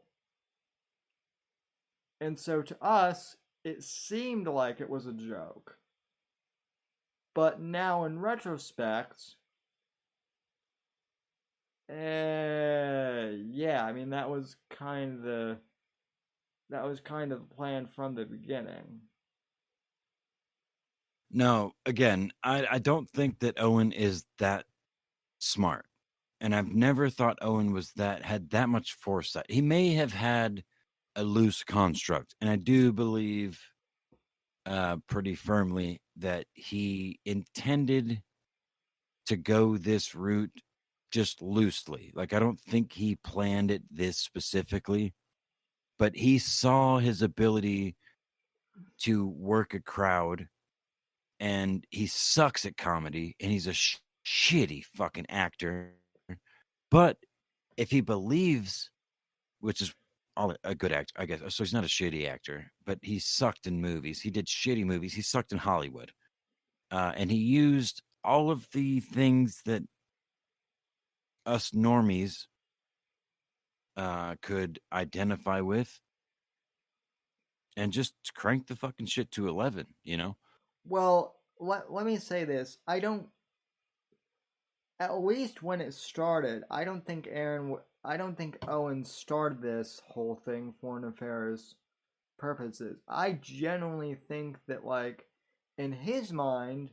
And so to us, it seemed like it was a joke. But now in retrospect, yeah, I mean that was kind of the plan from the beginning. No, again, I don't think that Owen is that smart. And I've never thought Owen had that much foresight. He may have had a loose construct, and I do believe pretty firmly that he intended to go this route just loosely. Like, I don't think he planned it this specifically, but he saw his ability to work a crowd, and he sucks at comedy, and he's a shitty fucking actor. But if he believes, which is all a good actor, I guess. So he's not a shitty actor, but he sucked in movies. He did shitty movies. He sucked in Hollywood. And he used all of the things that us normies could identify with and just crank the fucking shit to 11, you know? Well, let me say this. I don't, at least when it started, I don't think Owen started this whole thing for nefarious purposes. I genuinely think that, like, in his mind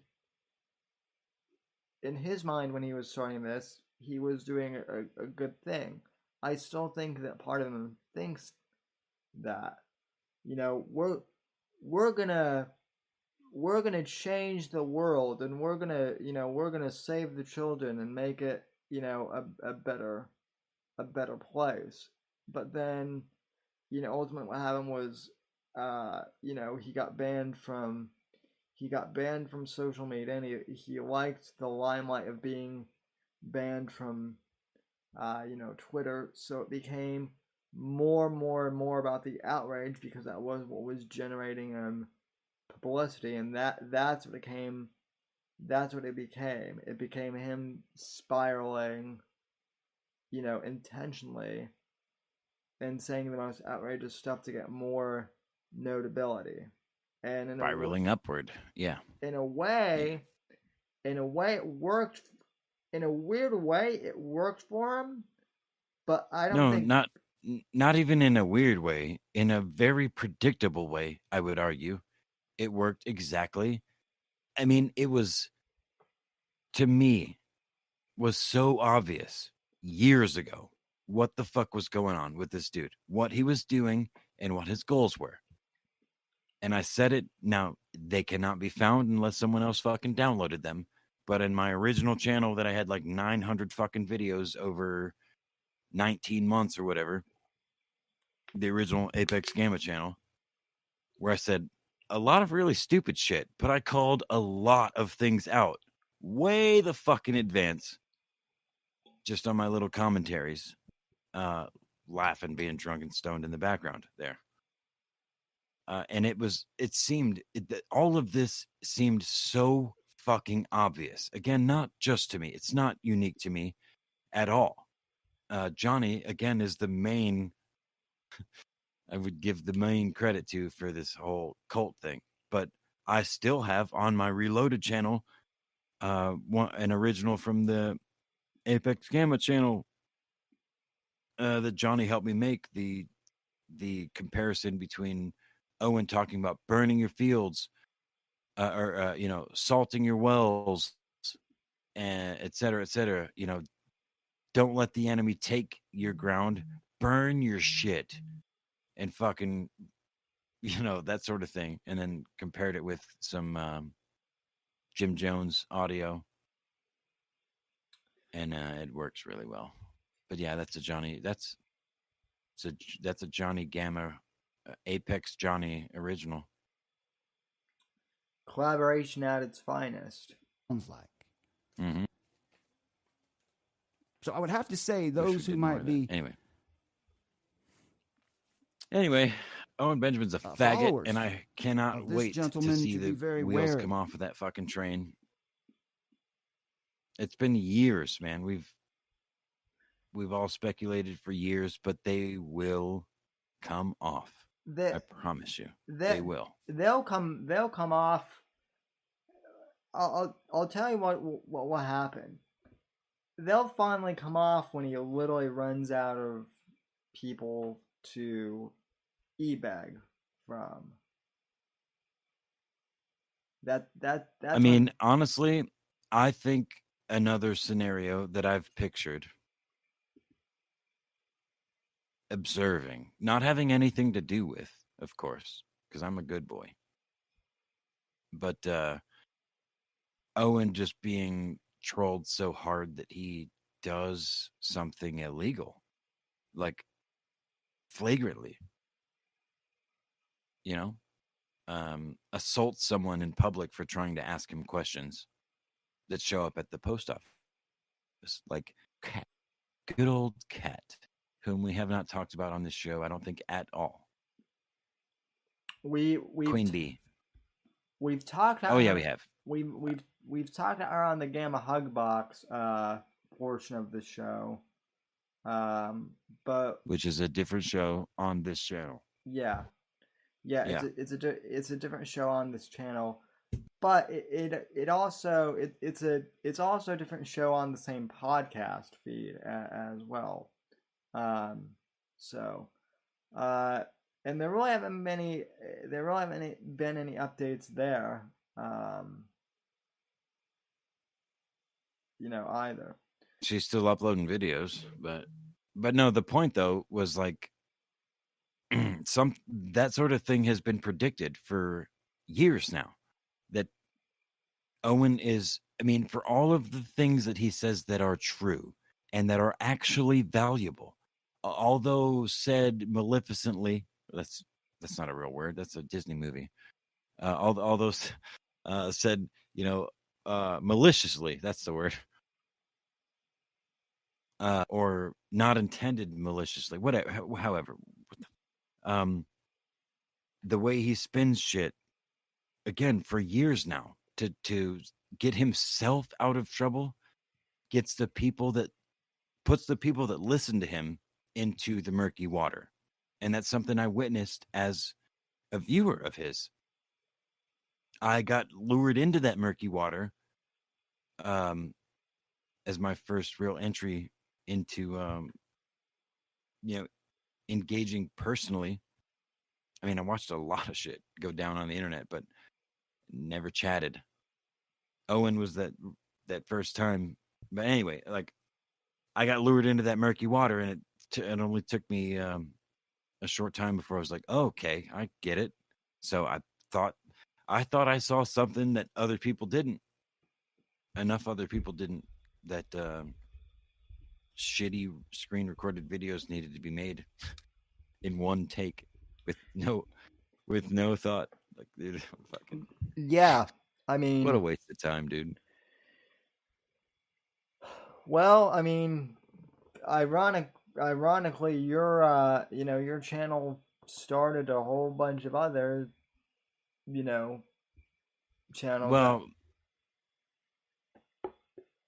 when he was starting this, he was doing a good thing. I still think that part of him thinks that, you know, we're gonna change the world, and we're gonna save the children and make it, you know, a better place. But then, you know, ultimately what happened was, you know, he got banned from social media, and he liked the limelight of being banned from, you know, Twitter. So it became more and more about the outrage, because that was what was generating publicity, and that's what it became. It became him spiraling, you know, intentionally, and saying the most outrageous stuff to get more notability. And spiraling upward. Yeah. In a way, it worked. In a weird way, it worked for him. But I don't think. Not even in a weird way. In a very predictable way, I would argue. It worked exactly. I mean, it was, to me, was so obvious years ago what the fuck was going on with this dude, what he was doing, and what his goals were. And I said it. Now, they cannot be found unless someone else fucking downloaded them. But in my original channel that I had like 900 fucking videos over 19 months or whatever, the original Apex Gamma channel, where I said a lot of really stupid shit, but I called a lot of things out way the fuck in advance, just on my little commentaries, laughing, being drunk and stoned in the background there. And all of this seemed so fucking obvious. Again, not just to me. It's not unique to me at all. Johnny, again, is the main, I would give the main credit to for this whole cult thing. But I still have on my Reloaded channel an original from the Apex Gamma channel that Johnny helped me make, the comparison between Owen talking about burning your fields, or you know, salting your wells, and et cetera, you know, don't let the enemy take your ground, burn your shit, and fucking, you know, that sort of thing. And then compared it with some Jim Jones audio, and it works really well. But yeah, that's a Johnny Gamma, Apex Johnny original. Collaboration at its finest. Sounds like. Mm-hmm. So I would have to say those who might be anyway, Owen Benjamin's a faggot, and I cannot wait to see the wheels come off of that fucking train. It's been years, man. We've all speculated for years, but they will come off. I promise you, they will. They'll come off. I'll tell you what will happen. They'll finally come off when he literally runs out of people to e-bag from. I mean, honestly, I think another scenario that I've pictured, observing, not having anything to do with, of course, because I'm a good boy, but Owen just being trolled so hard that he does something illegal, like flagrantly, you know, assaults someone in public for trying to ask him questions that show up at the post office, like Cat, good old Cat, whom we have not talked about on this show, I don't think at all. Queen Bee. We've talked. Oh yeah, we have. We've talked around the Gamma Hug Box portion of the show, but which is a different show on this channel. Yeah. It's a different show on this channel, but it's also a different show on the same podcast feed as well. And there really haven't been any updates there. Either. She's still uploading videos, but no, the point though was like that sort of thing has been predicted for years now, that Owen is, I mean, for all of the things that he says that are true and that are actually valuable, although said maleficently, that's not a real word, that's a Disney movie, although said, maliciously, that's the word, or not intended maliciously, whatever, however, the way he spins shit, again, for years now, to get himself out of trouble, puts the people that listen to him into the murky water. And that's something I witnessed as a viewer of his. I got lured into that murky water as my first real entry into engaging personally. I mean, I watched a lot of shit go down on the internet, but never chatted. Owen was that first time. But anyway, like, I got lured into that murky water, and it only took me a short time before I was like, oh, okay, I get it. So I thought I saw something that other people didn't. Enough other people didn't, that shitty screen recorded videos needed to be made in one take with no thought. Like, dude, fucking yeah. I mean, what a waste of time, dude. Well, I mean, ironically, your channel started a whole bunch of other, channels. Well,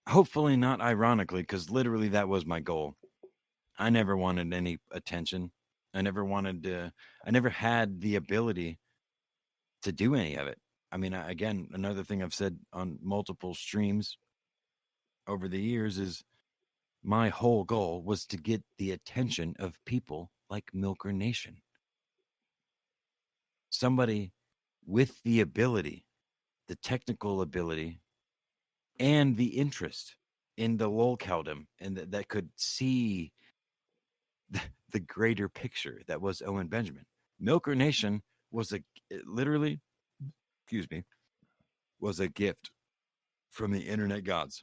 hopefully not ironically, because literally that was my goal. I never wanted any attention. I never had the ability to do any of it. I mean, again, another thing I've said on multiple streams over the years is my whole goal was to get the attention of people like Milker Nation. Somebody with the ability, the technical ability, and the interest in the lolcowdom, and that could see the greater picture that was Owen Benjamin. Milker Nation was was a gift from the internet gods.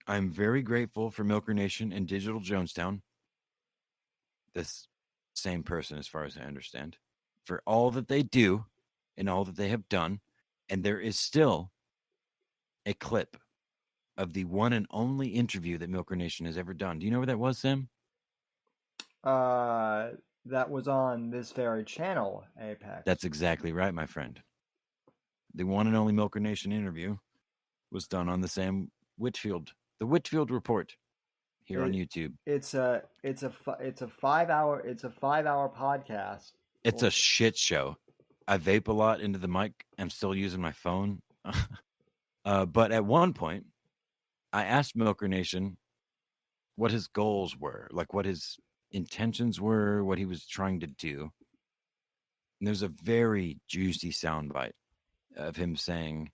I'm very grateful for Milker Nation and Digital Jonestown, this same person as far as I understand, for all that they do and all that they have done. And there is still a clip of the one and only interview that Milker Nation has ever done. Do you know where that was, Sam? that was on this very channel, Apex. That's exactly right, my friend. The one and only Milker Nation interview was done on the Sam Whitfield, the Whitfield Report, here on YouTube. It's a 5 hour podcast. It's a shit show. I vape a lot into the mic. I'm still using my phone. But at one point, I asked Milker Nation what his goals were, like what his intentions were, what he was trying to do. And there's a very juicy soundbite of him saying,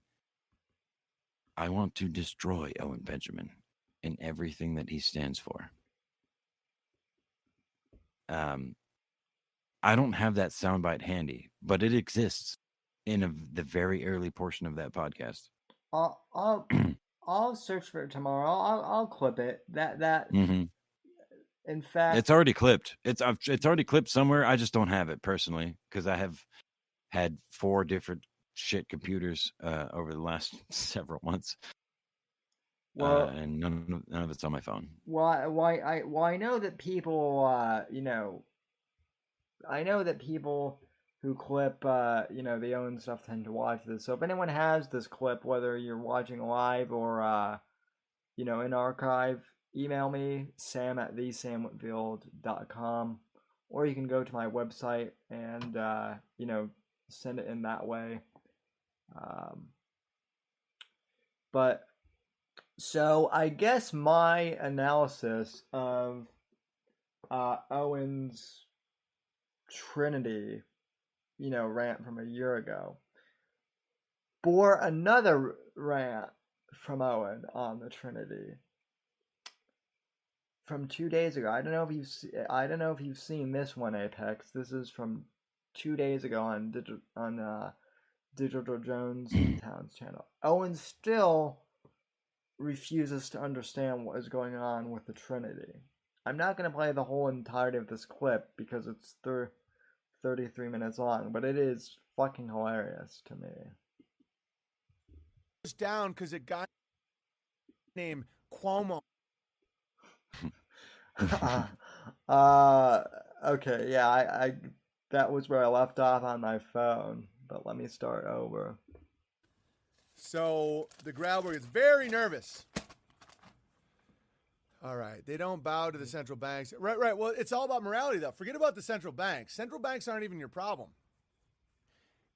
I want to destroy Owen Benjamin and everything that he stands for. I don't have that soundbite handy, but it exists in the very early portion of that podcast. I'll search for it tomorrow. I'll clip it. Mm-hmm. In fact, it's already clipped. It's already clipped somewhere. I just don't have it personally because I have had 4 different shit computers over the last several months. Well, and none of it's on my phone. I know that people, I know that people who clip, they own stuff tend to watch this. So if anyone has this clip, whether you're watching live or, in archive, email me, sam@thesamwhitfield.com, or you can go to my website and, send it in that way. But so I guess my analysis of Owen's Trinity, rant from a year ago, bore another rant from Owen on the Trinity from 2 days ago. I don't know if you've seen this one, Apex. This is from 2 days ago on Digital Jones Town's channel. Owen still refuses to understand what is going on with the Trinity. I'm not going to play the whole entirety of this clip because it's 33 minutes long, but it is fucking hilarious to me. It's down because it got named Cuomo. Okay, yeah, I that was where I left off on my phone, but let me start over. So the Growler gets very nervous. All right. They don't bow to the central banks. Right. Well, it's all about morality, though. Forget about the central banks. Central banks aren't even your problem.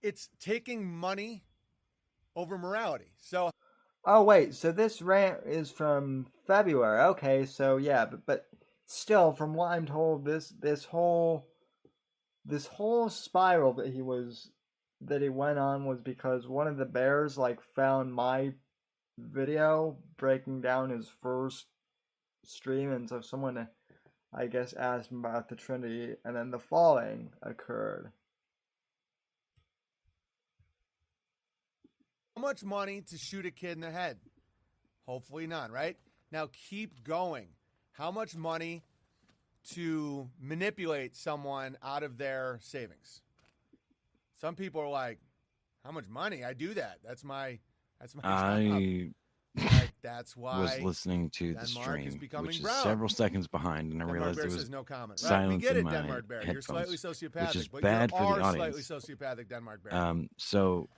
It's taking money over morality. So. Oh, wait. So this rant is from February. Okay. So, yeah. But still, from what I'm told, this whole spiral that he went on was because one of the bears found my video breaking down his first stream, and so someone, I guess, asked him about the Trinity, and then the falling occurred. How much money to shoot a kid in the head? Hopefully none, right? Now keep going. How much money to manipulate someone out of their savings? Some people are like, how much money? I do that. That's my job. That's why was listening to Denmark the stream, which is brown. Several seconds behind, and I realized there was no comment. silence right, we get in it, my Denmark Bear. headphones, You're slightly sociopathic, which is but bad you for are the audience. Slightly sociopathic, Denmark Bear. So,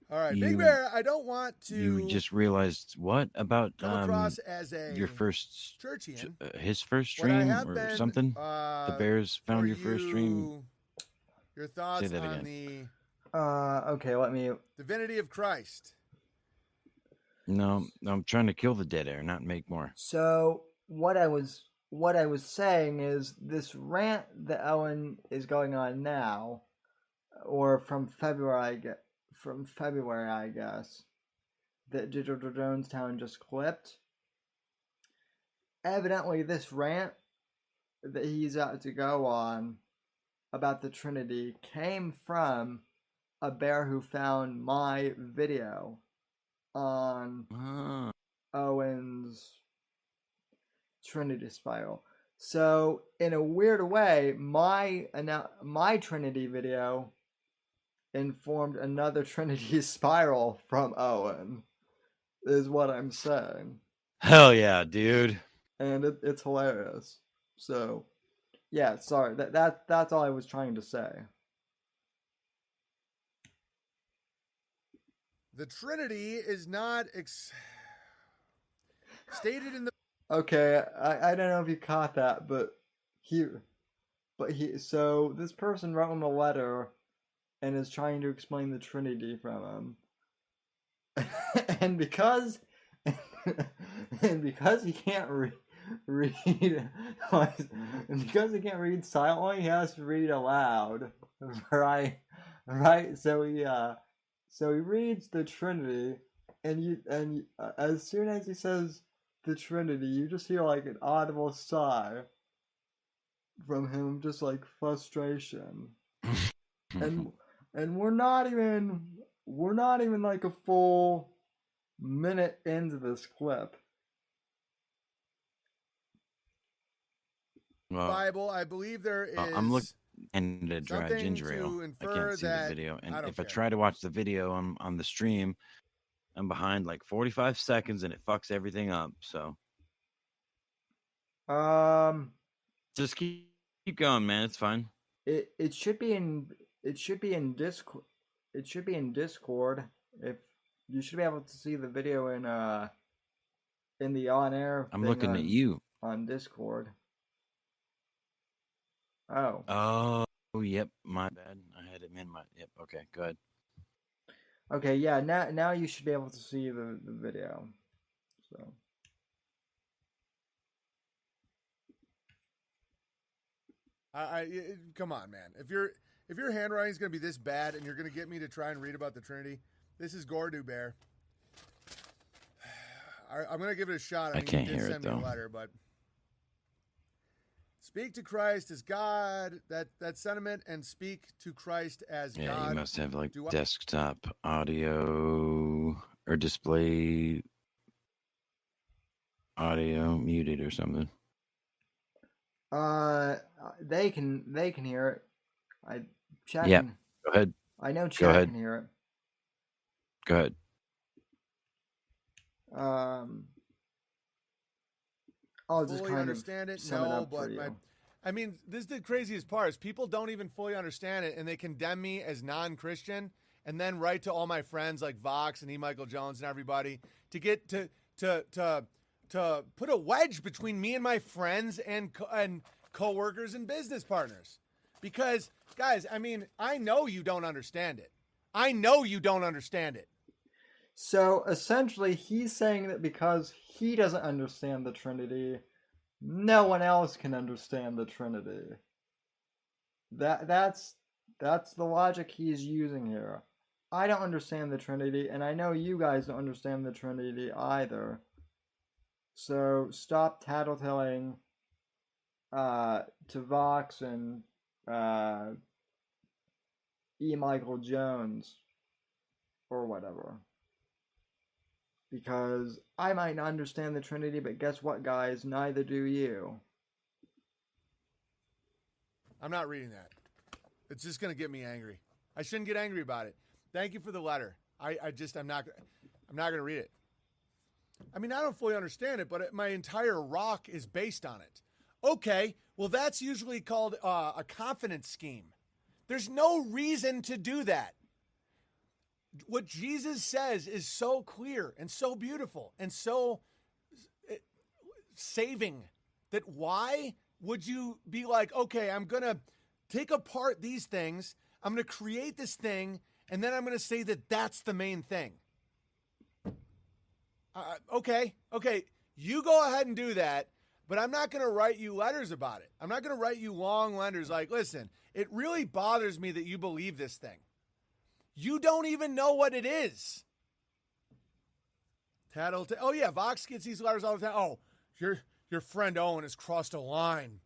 all right, Big Bear. I don't want to. You just realized what about come across as your first churchian, his first stream or something? The Bears found your first stream. Your thoughts on again. the okay, let me. Divinity of Christ. No, I'm trying to kill the dead air, not make more. So what I was saying is this rant that Owen is going on now, or from February, I guess, that Digital Jonestown just clipped. Evidently, this rant that he's out to go on about the Trinity came from a bear who found my video on Owen's Trinity spiral. So in a weird way, my Trinity video informed another Trinity spiral from Owen, is what I'm saying. Hell yeah, dude. And it's hilarious. So Yeah, sorry. That's all I was trying to say. The Trinity is not stated in the. Okay, I don't know if you caught that, so this person wrote him a letter and is trying to explain the Trinity from him. and because he can't read and because he can't read silently, he has to read aloud. Right? So he reads the Trinity, and as soon as he says the Trinity, you just hear like an audible sigh from him, just like frustration. and we're not even like a full minute into this clip. Well, Bible, I believe there is. I'm looking and a dry ginger ale. I can't see the video, and if I try to watch the video on the stream, I'm behind like 45 seconds, and it fucks everything up. So, just keep going, man. It's fine. It should be in Discord. It should be in Discord. If you should be able to see the video in the on air. I'm looking at you on Discord. Oh. Oh, yep. My bad. I had it in my. Yep. Okay. Go ahead. Okay. Yeah. Now you should be able to see the video. So. Come on, man. If your handwriting is going to be this bad and you're going to get me to try and read about the Trinity, this is Gordu Bear. I'm going to give it a shot. I can't hear it, though. Me a letter, but speak to Christ as God. That sentiment, and speak to Christ as God. Yeah, you must have like desktop audio or display audio muted or something. They can hear it. I check. Yeah, go ahead. I know chat can hear it. Go ahead. I'll just kind understand of it. sum it up for you. I mean, this is the craziest part is people don't even fully understand it, and they condemn me as non-Christian, and then write to all my friends like Vox and E. Michael Jones and everybody to get to put a wedge between me and my friends and coworkers and business partners. Because, guys, I mean, I know you don't understand it. I know you don't understand it. So essentially, he's saying that because he doesn't understand the Trinity, no one else can understand the Trinity. That's the logic he's using here. I don't understand the Trinity, and I know you guys don't understand the Trinity either. So stop tattletelling to Vox and E. Michael Jones or whatever. Because I might not understand the Trinity, but guess what, guys? Neither do you. I'm not reading that. It's just going to get me angry. I shouldn't get angry about it. Thank you for the letter. I'm not going to read it. I mean, I don't fully understand it, but my entire rock is based on it. Okay, well, that's usually called a confidence scheme. There's no reason to do that. What Jesus says is so clear and so beautiful and so saving that why would you be like, okay, I'm going to take apart these things, I'm going to create this thing, and then I'm going to say that that's the main thing. Okay, you go ahead and do that, but I'm not going to write you letters about it. I'm not going to write you long letters like, listen, it really bothers me that you believe this thing. You don't even know what it is. Oh, yeah, Vox gets these letters all the time. Oh, your friend Owen has crossed a line.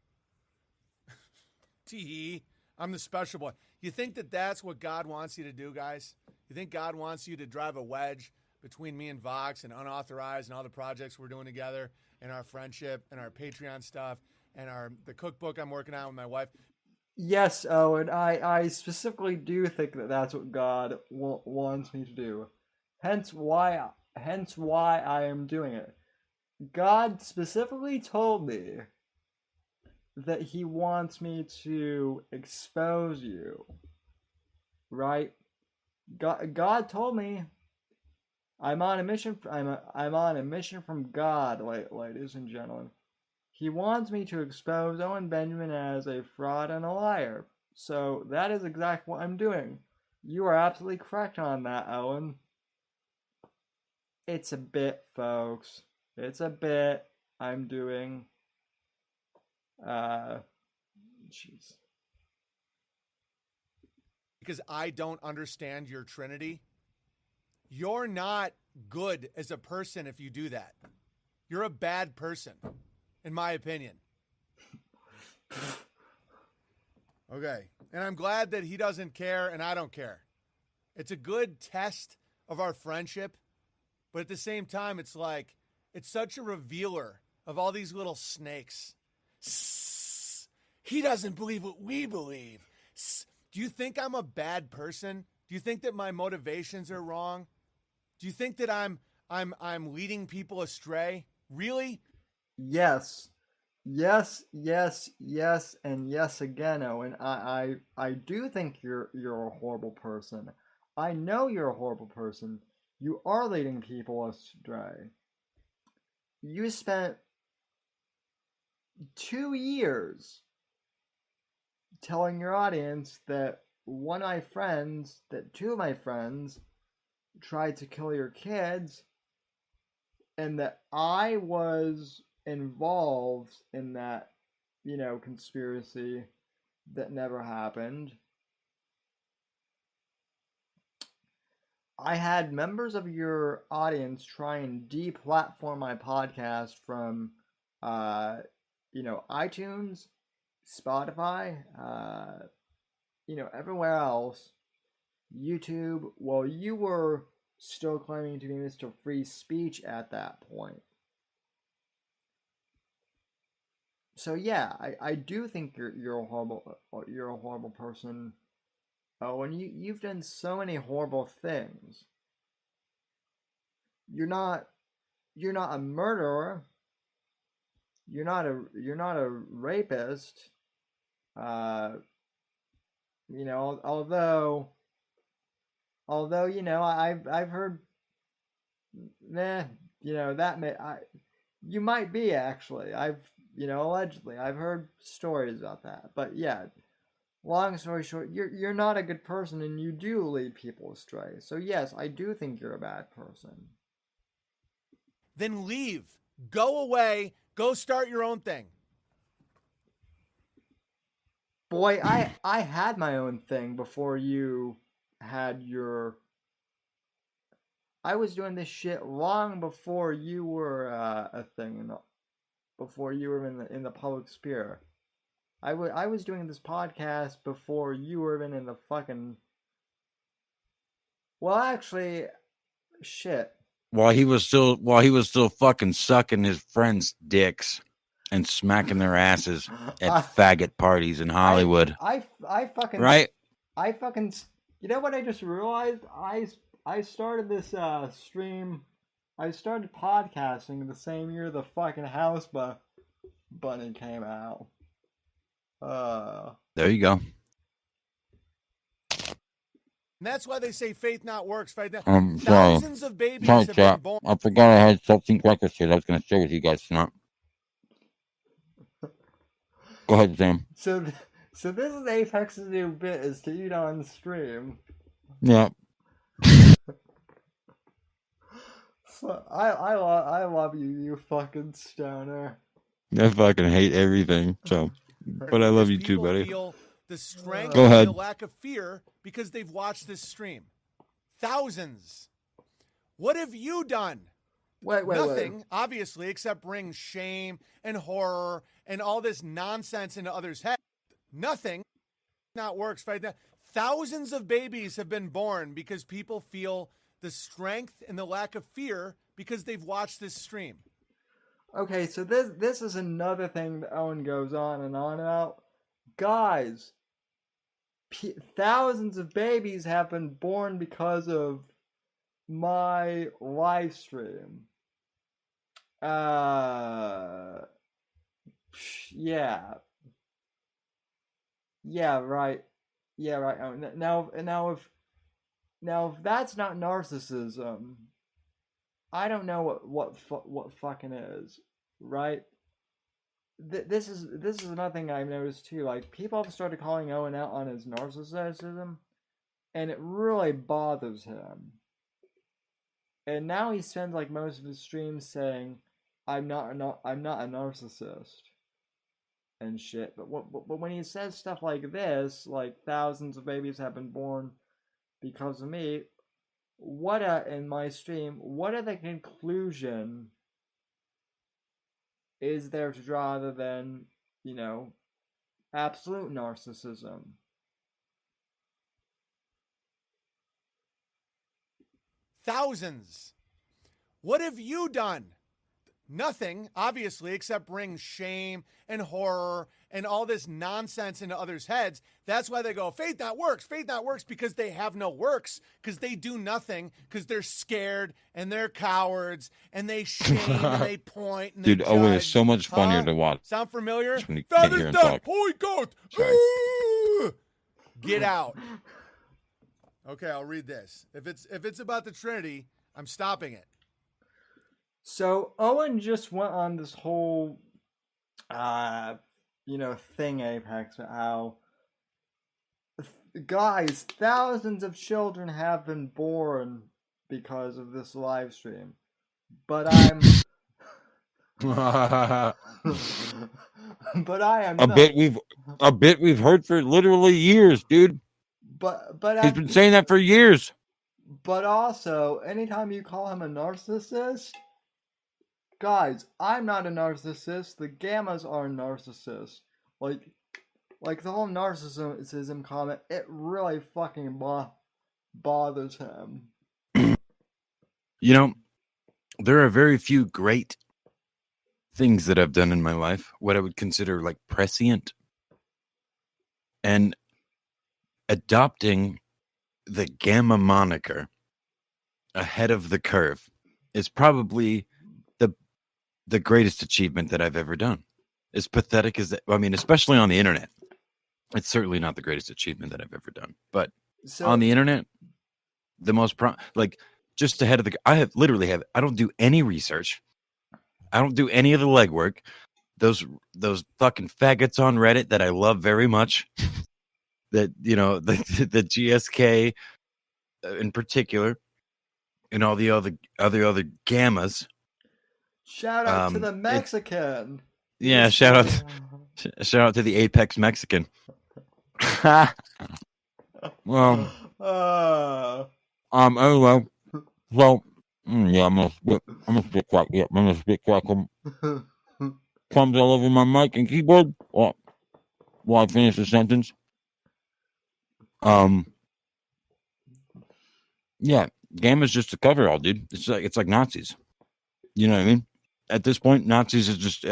Tee, I'm the special boy. You think that that's what God wants you to do, guys? You think God wants you to drive a wedge between me and Vox and Unauthorized and all the projects we're doing together and our friendship and our Patreon stuff and the cookbook I'm working on with my wife? Yes, Owen, I specifically do think that that's what God wants me to do. Hence why I am doing it. God specifically told me that he wants me to expose you, right? God told me I'm on a mission. I'm on a mission from God, ladies and gentlemen. He wants me to expose Owen Benjamin as a fraud and a liar. So that is exactly what I'm doing. You are absolutely correct on that, Owen. It's a bit, folks. It's a bit I'm doing. Jeez. Because I don't understand your Trinity. You're not good as a person if you do that. You're a bad person, in my opinion. Okay. And I'm glad that he doesn't care and I don't care. It's a good test of our friendship. But at the same time, it's like, it's such a revealer of all these little snakes. He doesn't believe what we believe. Do you think I'm a bad person? Do you think that my motivations are wrong? Do you think that I'm leading people astray? Really? Yes. Yes, yes, yes, and yes again, Owen. I do think you're a horrible person. I know you're a horrible person. You are leading people astray. You spent 2 years telling your audience that two of my friends tried to kill your kids, and that I was involved in that, conspiracy that never happened. I had members of your audience try and deplatform my podcast from, iTunes, Spotify, everywhere else, YouTube. Well, you were still claiming to be Mr. Free Speech at that point. So yeah, I do think you're a horrible person. Oh, and you've done so many horrible things. You're not a murderer. You're not a rapist. Although I've heard, you might be actually. Allegedly I've heard stories about that. But yeah, long story short, you're not a good person and you do lead people astray. So yes, I do think you're a bad person. Then leave. Go away. Go start your own thing. Boy, I had my own thing before you had your. I was doing this shit long before you were a thing, before you were in the public sphere. I was doing this podcast before you were even in the fucking. Well, actually, shit. While he was still fucking sucking his friends' dicks and smacking their asses at faggot parties in Hollywood. I fucking right. I fucking. You know what I just realized? I started this stream. I started podcasting the same year the fucking House Bunny came out. There you go. And that's why they say faith not works. Thousands of babies have been born. I forgot I had something breakfast here I was going to share with you guys tonight. Go ahead, Sam. So this is Apex's new bit, is to eat on stream. Yeah. So I love you, you fucking stoner. I fucking hate everything. So, but I love you too, buddy. Feel the strength Go ahead. and the lack of fear because they've watched this stream. Thousands. What have you done? Nothing, obviously, except bring shame and horror and all this nonsense into others' heads. Nothing. Not works. Thousands of babies have been born because people feel the strength and the lack of fear because they've watched this stream. Okay, so this is another thing that Owen goes on and on about. Guys, thousands of babies have been born because of my live stream. Yeah. Yeah, right. Yeah, right. Oh, now if that's not narcissism, I don't know what fucking is, right? This is another thing I've noticed too. Like people have started calling Owen out on his narcissism, and it really bothers him. And now he spends like most of his streams saying, I'm not a narcissist," and shit. But when he says stuff like this, like thousands of babies have been born because of me, in my stream, what are the conclusion is there to draw other than, absolute narcissism? Thousands. What have you done? Nothing, obviously, except bring shame and horror and all this nonsense into others' heads. That's why they go, faith not works, because they have no works, because they do nothing, because they're scared and they're cowards and they shame and they point and they Dude, Owen is judge. so much funnier to watch. Sound familiar? When you can't hear him talk. Holy God! Sorry. Get out. Okay, I'll read this. If it's about the Trinity, I'm stopping it. So Owen just went on this whole, thing, Apex, how, guys, thousands of children have been born because of this live stream, but I'm, but I am not. A bit we've heard for literally years, dude. But he's been saying that for years. But also, anytime you call him a narcissist. Guys, I'm not a narcissist. The Gammas are narcissists. Like the whole narcissism comment, it really fucking bothers him. There are very few great things that I've done in my life, what I would consider like prescient. And adopting the Gamma moniker ahead of the curve is probably the greatest achievement that I've ever done. As pathetic as that, especially on the internet, it's certainly not the greatest achievement that I've ever done. But on the internet, the most just ahead of I don't do any research. I don't do any of the legwork. Those fucking faggots on Reddit that I love very much. That the GSK in particular, and all the other Gammas. Shout out to the Mexican. Yeah, shout out to the Apex Mexican. Well, anyway, so yeah, I'm gonna spit crack. Yeah, I'm gonna spit crack crumbs all over my mic and keyboard while I finish the sentence. Yeah, Gamma's just a coverall, dude. It's like Nazis. You know what I mean? At this point, Nazis is just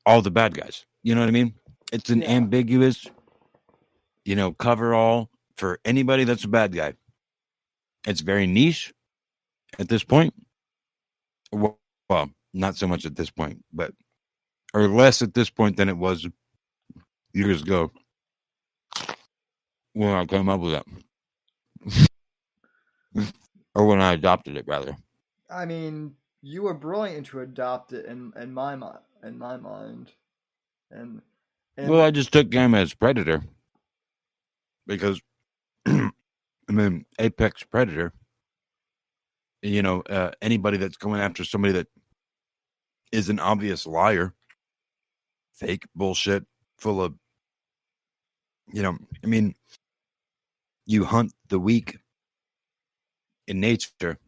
all the bad guys. You know what I mean? It's an ambiguous, coverall for anybody that's a bad guy. It's very niche at this point. Well, not so much at this point, or less at this point than it was years ago when I came up with it. Or when I adopted it, rather. I mean, you were brilliant to adopt it in my mind. And well, I just took Gamma as Predator because Apex Predator. Anybody that's going after somebody that is an obvious liar, fake bullshit, full of, you hunt the weak in nature.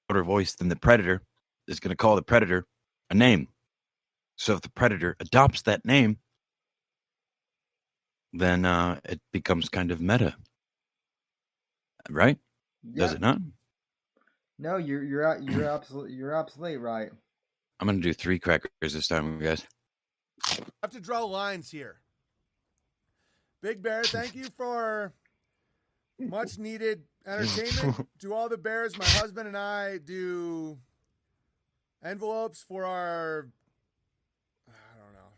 Louder voice than the predator is going to call the predator a name. So if the predator adopts that name, then it becomes kind of meta, right? Yeah. Does it not? No, you're absolutely right. I'm going to do 3 crackers this time, guys. I have to draw lines here. Big Bear, thank you for much needed entertainment. To all the bears, my husband and I do envelopes for our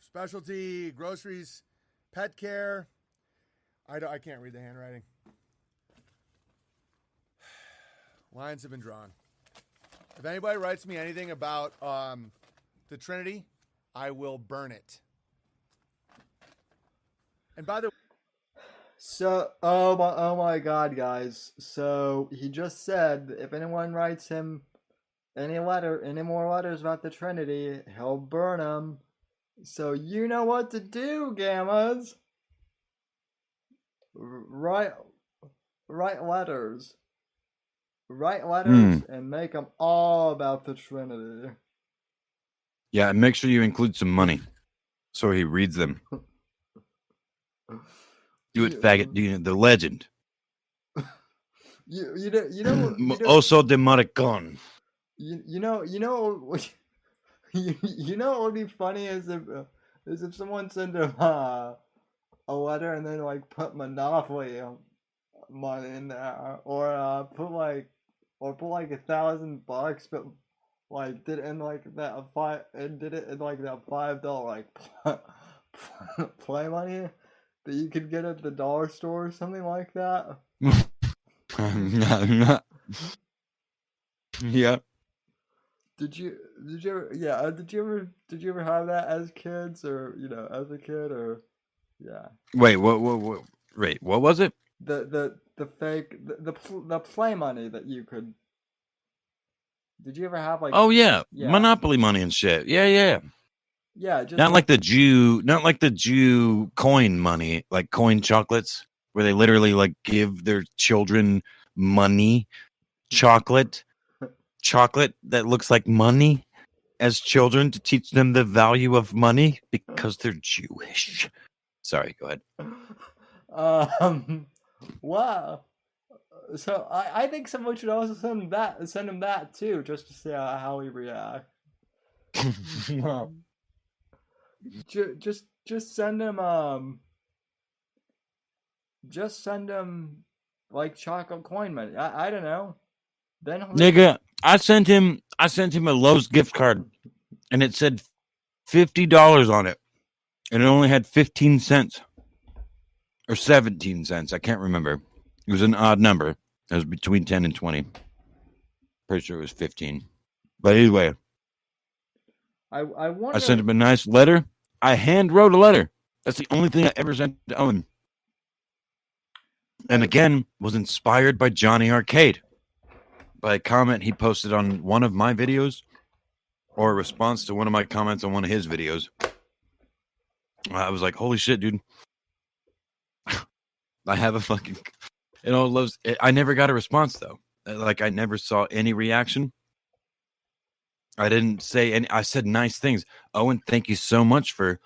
specialty, groceries, pet care. I can't read the handwriting. Lines have been drawn. If anybody writes me anything about the Trinity, I will burn it. And by the way, so oh my God, guys! So he just said if anyone writes him any more letters about the Trinity, he'll burn them. So you know what to do, Gammas. Write letters. Write letters and make them all about the Trinity. Yeah, and make sure you include some money so he reads them. Do it, faggot. The legend. You know Oso de Maricon. You know what would be funny is if someone sent him a letter and then like put Monopoly money in there, or put like $1,000, but like did it in like that $5 like play money that you could get at the dollar store or something like that. Yeah. Did you ever have that as kids, or as a kid, or yeah? Wait, what was it? The fake the play money that you could. Did you ever have like? Oh yeah, Monopoly money and shit. Yeah. Just not like the Jew coin money, like coin chocolates, where they literally like give their children money, chocolate that looks like money as children to teach them the value of money because they're Jewish. Sorry, go ahead. Wow. So I think someone should also send him that too, just to see how he reacts. Just send him like chocolate coin money. I don't know. Then nigga, I sent him a Lowe's gift card, and it said $50 on it, and it only had 15 cents or 17 cents. I can't remember. It was an odd number. It was between 10 and 20. Pretty sure it was 15. But anyway, I wonder. I sent him a nice letter. I hand wrote a letter. That's the only thing I ever sent to Owen. And again, was inspired by Johnny Arcade. By a comment he posted on one of my videos, or a response to one of my comments on one of his videos. I was like, holy shit, dude. I have a fucking... I never got a response, though. Like, I never saw any reaction. I didn't say any... I said nice things. Owen, thank you so much for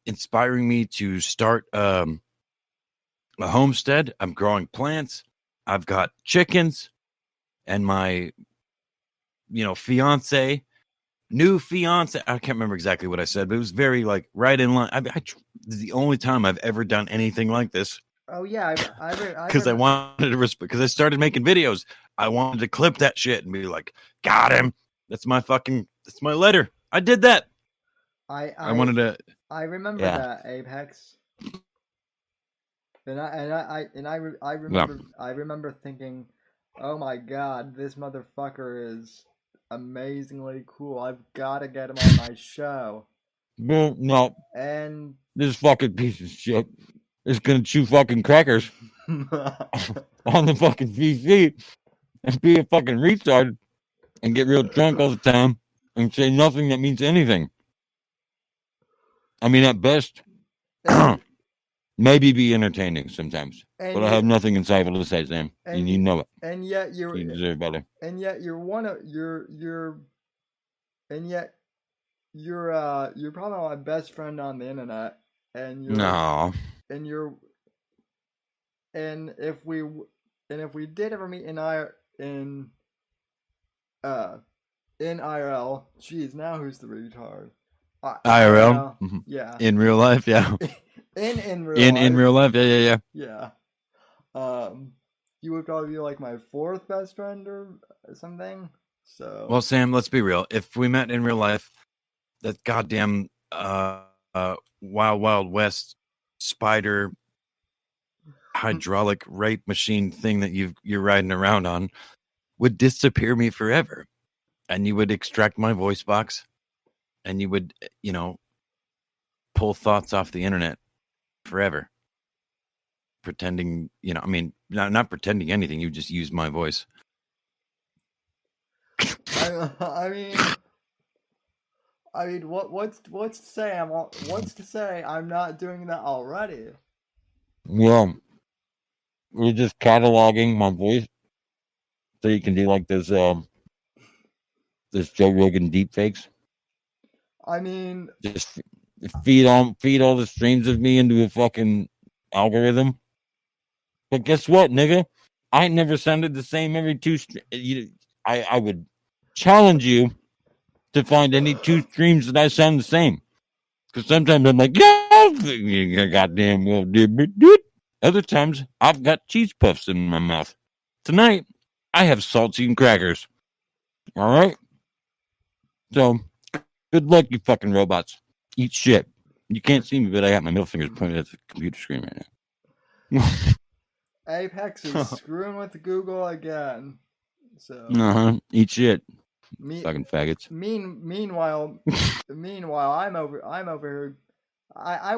inspiring me to start a homestead. I'm growing plants. I've got chickens. And my, new fiance, I can't remember exactly what I said, but it was very, like, right in line. This is the only time I've ever done anything like this. Oh, yeah. Because I wanted to because I started making videos. I wanted to clip that shit and be like, got him. That's my letter. I did that. I wanted to. I remember that, Apex. And I remember thinking, oh my God, this motherfucker is amazingly cool. I've got to get him on my show. No. And this fucking piece of shit is gonna chew fucking crackers on the fucking PC and be a fucking retard and get real drunk all the time and say nothing that means anything. I mean, at best, maybe be entertaining sometimes, but I have nothing insightful to say, Sam, and you know it. And yet you deserve better. And yet you're probably my best friend on the internet, and if we did ever meet in IRL, geez, now who's the retard? IRL, yeah. In real life, yeah. in real life, yeah. Yeah. You would probably be like my fourth best friend or something. So. Well, Sam, let's be real. If we met in real life, that goddamn Wild Wild West spider hydraulic rape machine thing that you're riding around on would disappear me forever, and you would extract my voice box, and you would, pull thoughts off the internet forever, pretending, I mean, not pretending anything. You just use my voice. I mean, what's to say? What's to say? I'm not doing that already. Well, we're just cataloging my voice so you can do like this Joe Rogan deepfakes. I mean, just feed all the streams of me into a fucking algorithm. But guess what, nigga? I ain't never sounded the same every two. I would challenge you to find any two streams that I sound the same. Because sometimes I'm like, yeah, goddamn well, dude. Other times I've got cheese puffs in my mouth. Tonight I have saltine crackers. All right. So good luck, you fucking robots. Eat shit. You can't see me, but I got my middle fingers pointed at the computer screen right now. Apex is screwing with Google again. So eat shit. Fucking faggots. Meanwhile, I'm over here. I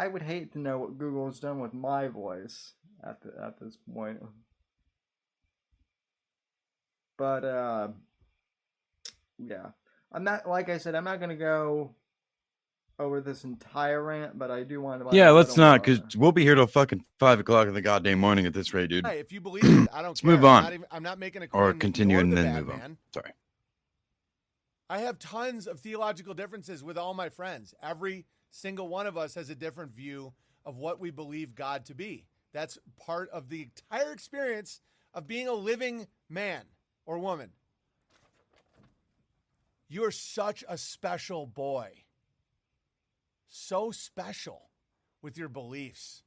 would hate to know what Google has done with my voice at this point. But yeah, I'm not, like I said, I'm not gonna go over this entire rant, but I do want to. Yeah, let's not, because we'll be here till fucking 5 o'clock in the goddamn morning at this rate, dude. Hey, if you believe it, I don't let's care. move on. I'm not making a claim. Or continue and then move man. on. Sorry. I have tons of theological differences with all my friends. Every single one of us has a different view of what we believe God to be. That's part of the entire experience of being a living man or woman. You are such a special boy. So special with your beliefs.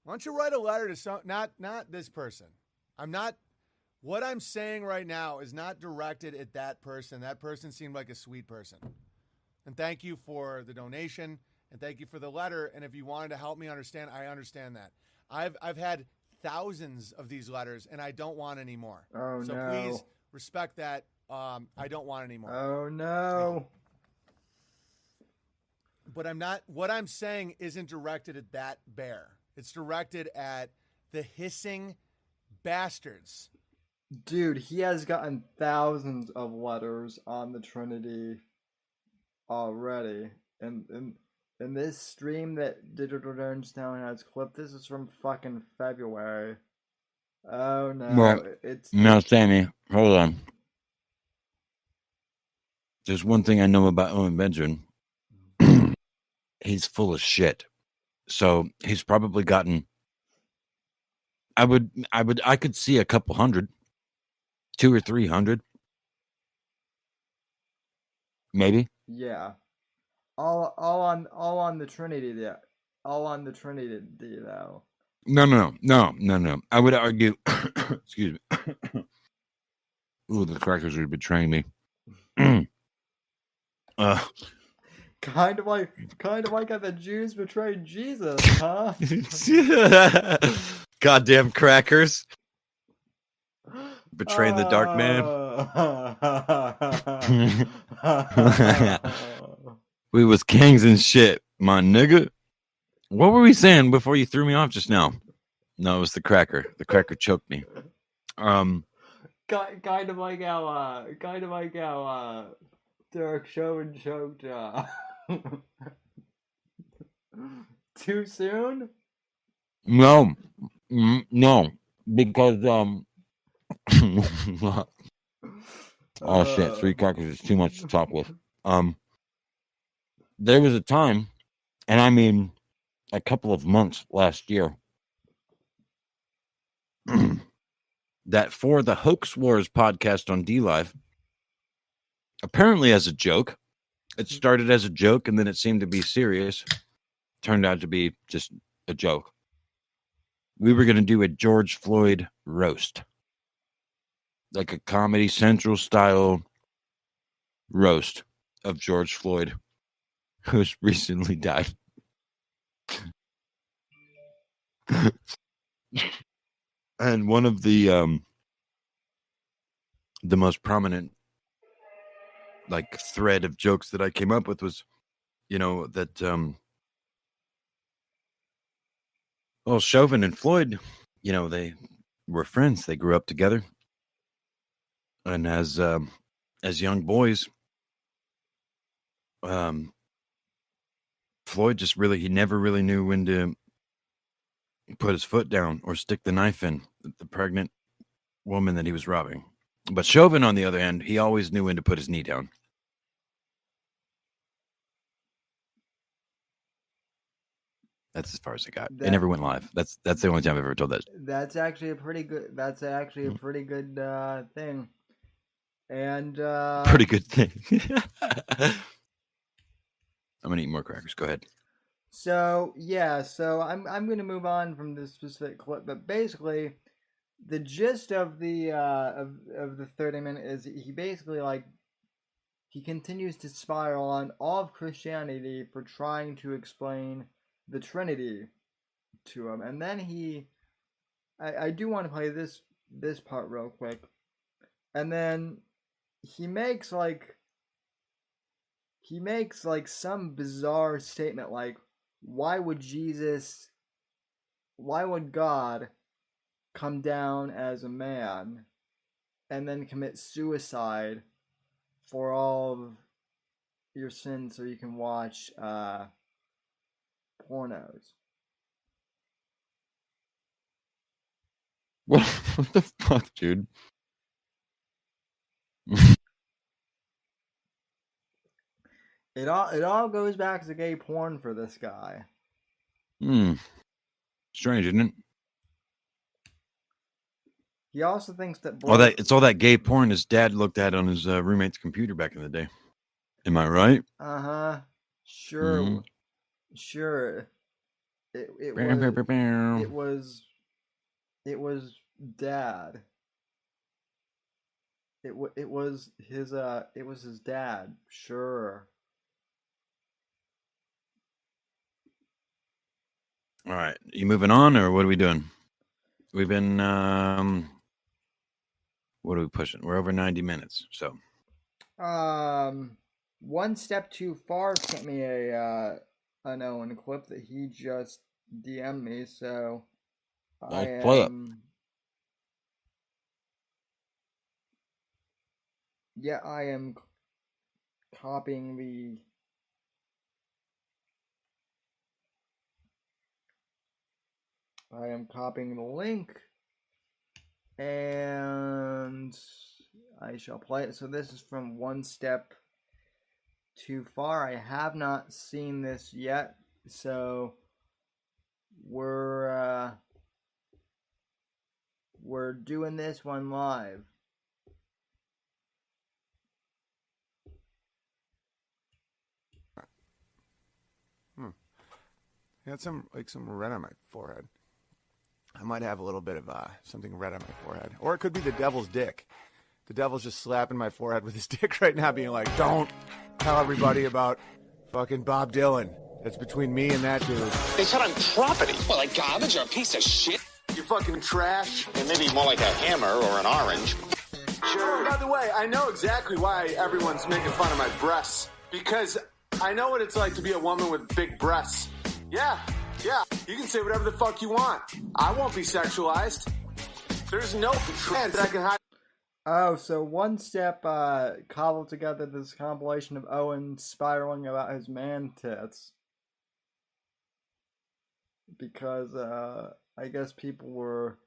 Why don't you write a letter to not this person. What I'm saying right now is not directed at that person. That person seemed like a sweet person. And thank you for the donation, and thank you for the letter. And if you wanted to help me understand, I understand that. I've had thousands of these letters, and I don't want any more. Oh, so no. Please respect that. I don't want any more. Oh, no. But what I'm saying isn't directed at that bear. It's directed at the hissing bastards. Dude, he has gotten thousands of letters on the Trinity already. And this stream that Digital Jonestown has clipped, this is from fucking February. Oh, no. Well, no, Sammy, hold on. There's one thing I know about Owen Benjamin. He's full of shit. So he's probably gotten, I could see a couple hundred, 200 or 300. Maybe. Yeah. All on the Trinity there. All on the Trinity though. No. I would argue excuse me. Ooh, the crackers are betraying me. Kind of like how the Jews betrayed Jesus, huh? Goddamn crackers. Betraying the dark man. We was kings and shit, my nigga. What were we saying before you threw me off just now? No, it was the cracker. The cracker choked me. Kind of like how Derek Chauvin choked. Too soon? No, because oh shit, 3 crackers is too much to talk with. There was a time, and I mean a couple of months last year, that for the Hoax Wars podcast on DLive, apparently as a joke, it started as a joke and then it seemed to be serious, turned out to be just a joke. We were going to do a George Floyd roast, like a Comedy Central style roast of George Floyd, who's recently died. And one of the most prominent like thread of jokes that I came up with was, that Chauvin and Floyd, they were friends. They grew up together, and as young boys, Floyd he never really knew when to put his foot down or stick the knife in the pregnant woman that he was robbing. But Chauvin, on the other hand, he always knew when to put his knee down. That's as far as I got. It never went live. That's the only time I've ever told that. That's actually a pretty good. That's actually a pretty good thing. And pretty good thing. I'm gonna eat more crackers. Go ahead. So I'm gonna move on from this specific clip, but basically, the gist of the of the 30-minute is he basically he continues to spiral on all of Christianity for trying to explain the Trinity to him, and then I do want to play this part real quick, and then he makes some bizarre statement like, why would God come down as a man and then commit suicide for all of your sins so you can watch pornos? What the fuck, dude? It all goes back to gay porn for this guy. Strange, isn't it? He also thinks that it's all that gay porn his dad looked at on his roommate's computer back in the day. Am I right? Sure. Mm-hmm. Sure. It was dad. It was his dad. Sure. All right. You moving on, or what are we doing? We've been what are we pushing? We're over 90 minutes. So One Step Too Far sent me an Owen clip that he just DM'd me, so I am copying the link, and I shall play it. So this is from One Step Too Far. I have not seen this yet, so we're doing this one live. I got some red on my forehead. I might have a little bit of something red on my forehead. Or it could be the devil's dick. The devil's just slapping my forehead with his dick right now, being like, don't tell everybody about fucking Bob Dylan. That's between me and that dude. They said I'm property. Well, like garbage or a piece of shit? You're fucking trash. And maybe more like a hammer or an orange. Sure. By the way, I know exactly why everyone's making fun of my breasts. Because I know what it's like to be a woman with big breasts. Yeah, you can say whatever the fuck you want. I won't be sexualized. There's no trend that I can hide. Oh, so One Step cobbled together this compilation of Owen spiraling about his man tits. Because I guess people were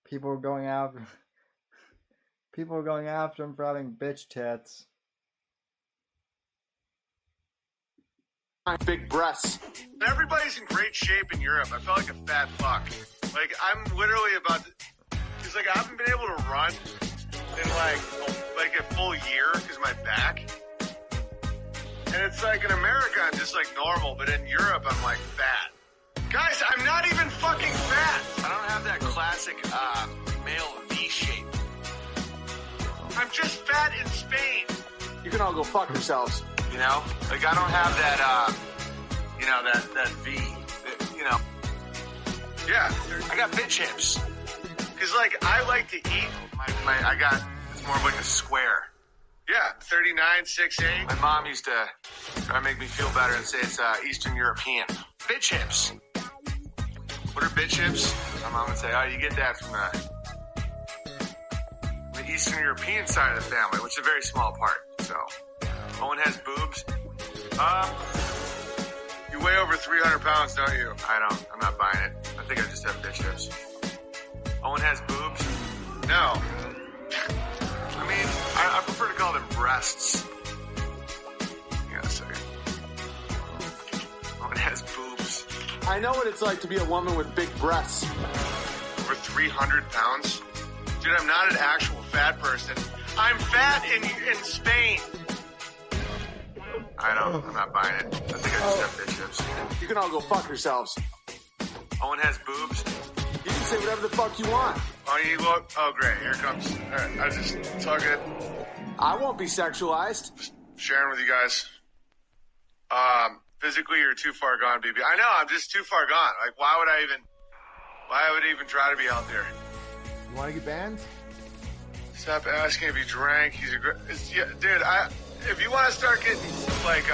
going after him for having bitch tits. Big breasts. Everybody's in great shape in Europe. I felt like a fat fuck. Like, I'm literally about to... Because, like, I haven't been able to run in, like a full year because of my back. And it's like, in America, I'm just, like, normal. But in Europe, I'm, like, fat. Guys, I'm not even fucking fat. I don't have that classic male V shape. I'm just fat in Spain. You can all go fuck yourselves. You know? Like, I don't have that, that V. Yeah, I got bitch hips. Because, like, I like to eat it's more of like a square. Yeah, 39, 6'8". My mom used to try to make me feel better and say it's Eastern European. Bitch hips. What are bitch hips? My mom would say, oh, you get that from the Eastern European side of the family, which is a very small part. So, Owen has boobs. You weigh over 300 pounds, don't you? I don't. I'm not buying it. I think I just have bitch hips. Owen has boobs? No. I mean, I prefer to call them breasts. Hang on a second. Owen has boobs. I know what it's like to be a woman with big breasts. Over 300 pounds? Dude, I'm not an actual fat person. I'm fat in Spain. I'm not buying it. I think I just have bitch hips. You can all go fuck yourselves. Owen has boobs? You can say whatever the fuck you want. Oh, you look? Oh, great. Here it comes. All right, I was just talking. I won't be sexualized. Just sharing with you guys. Physically, you're too far gone, BB. I know, I'm just too far gone. Like, why would I even try to be out there? You want to get banned? Stop asking if he drank. Dude, if you want to start getting, like,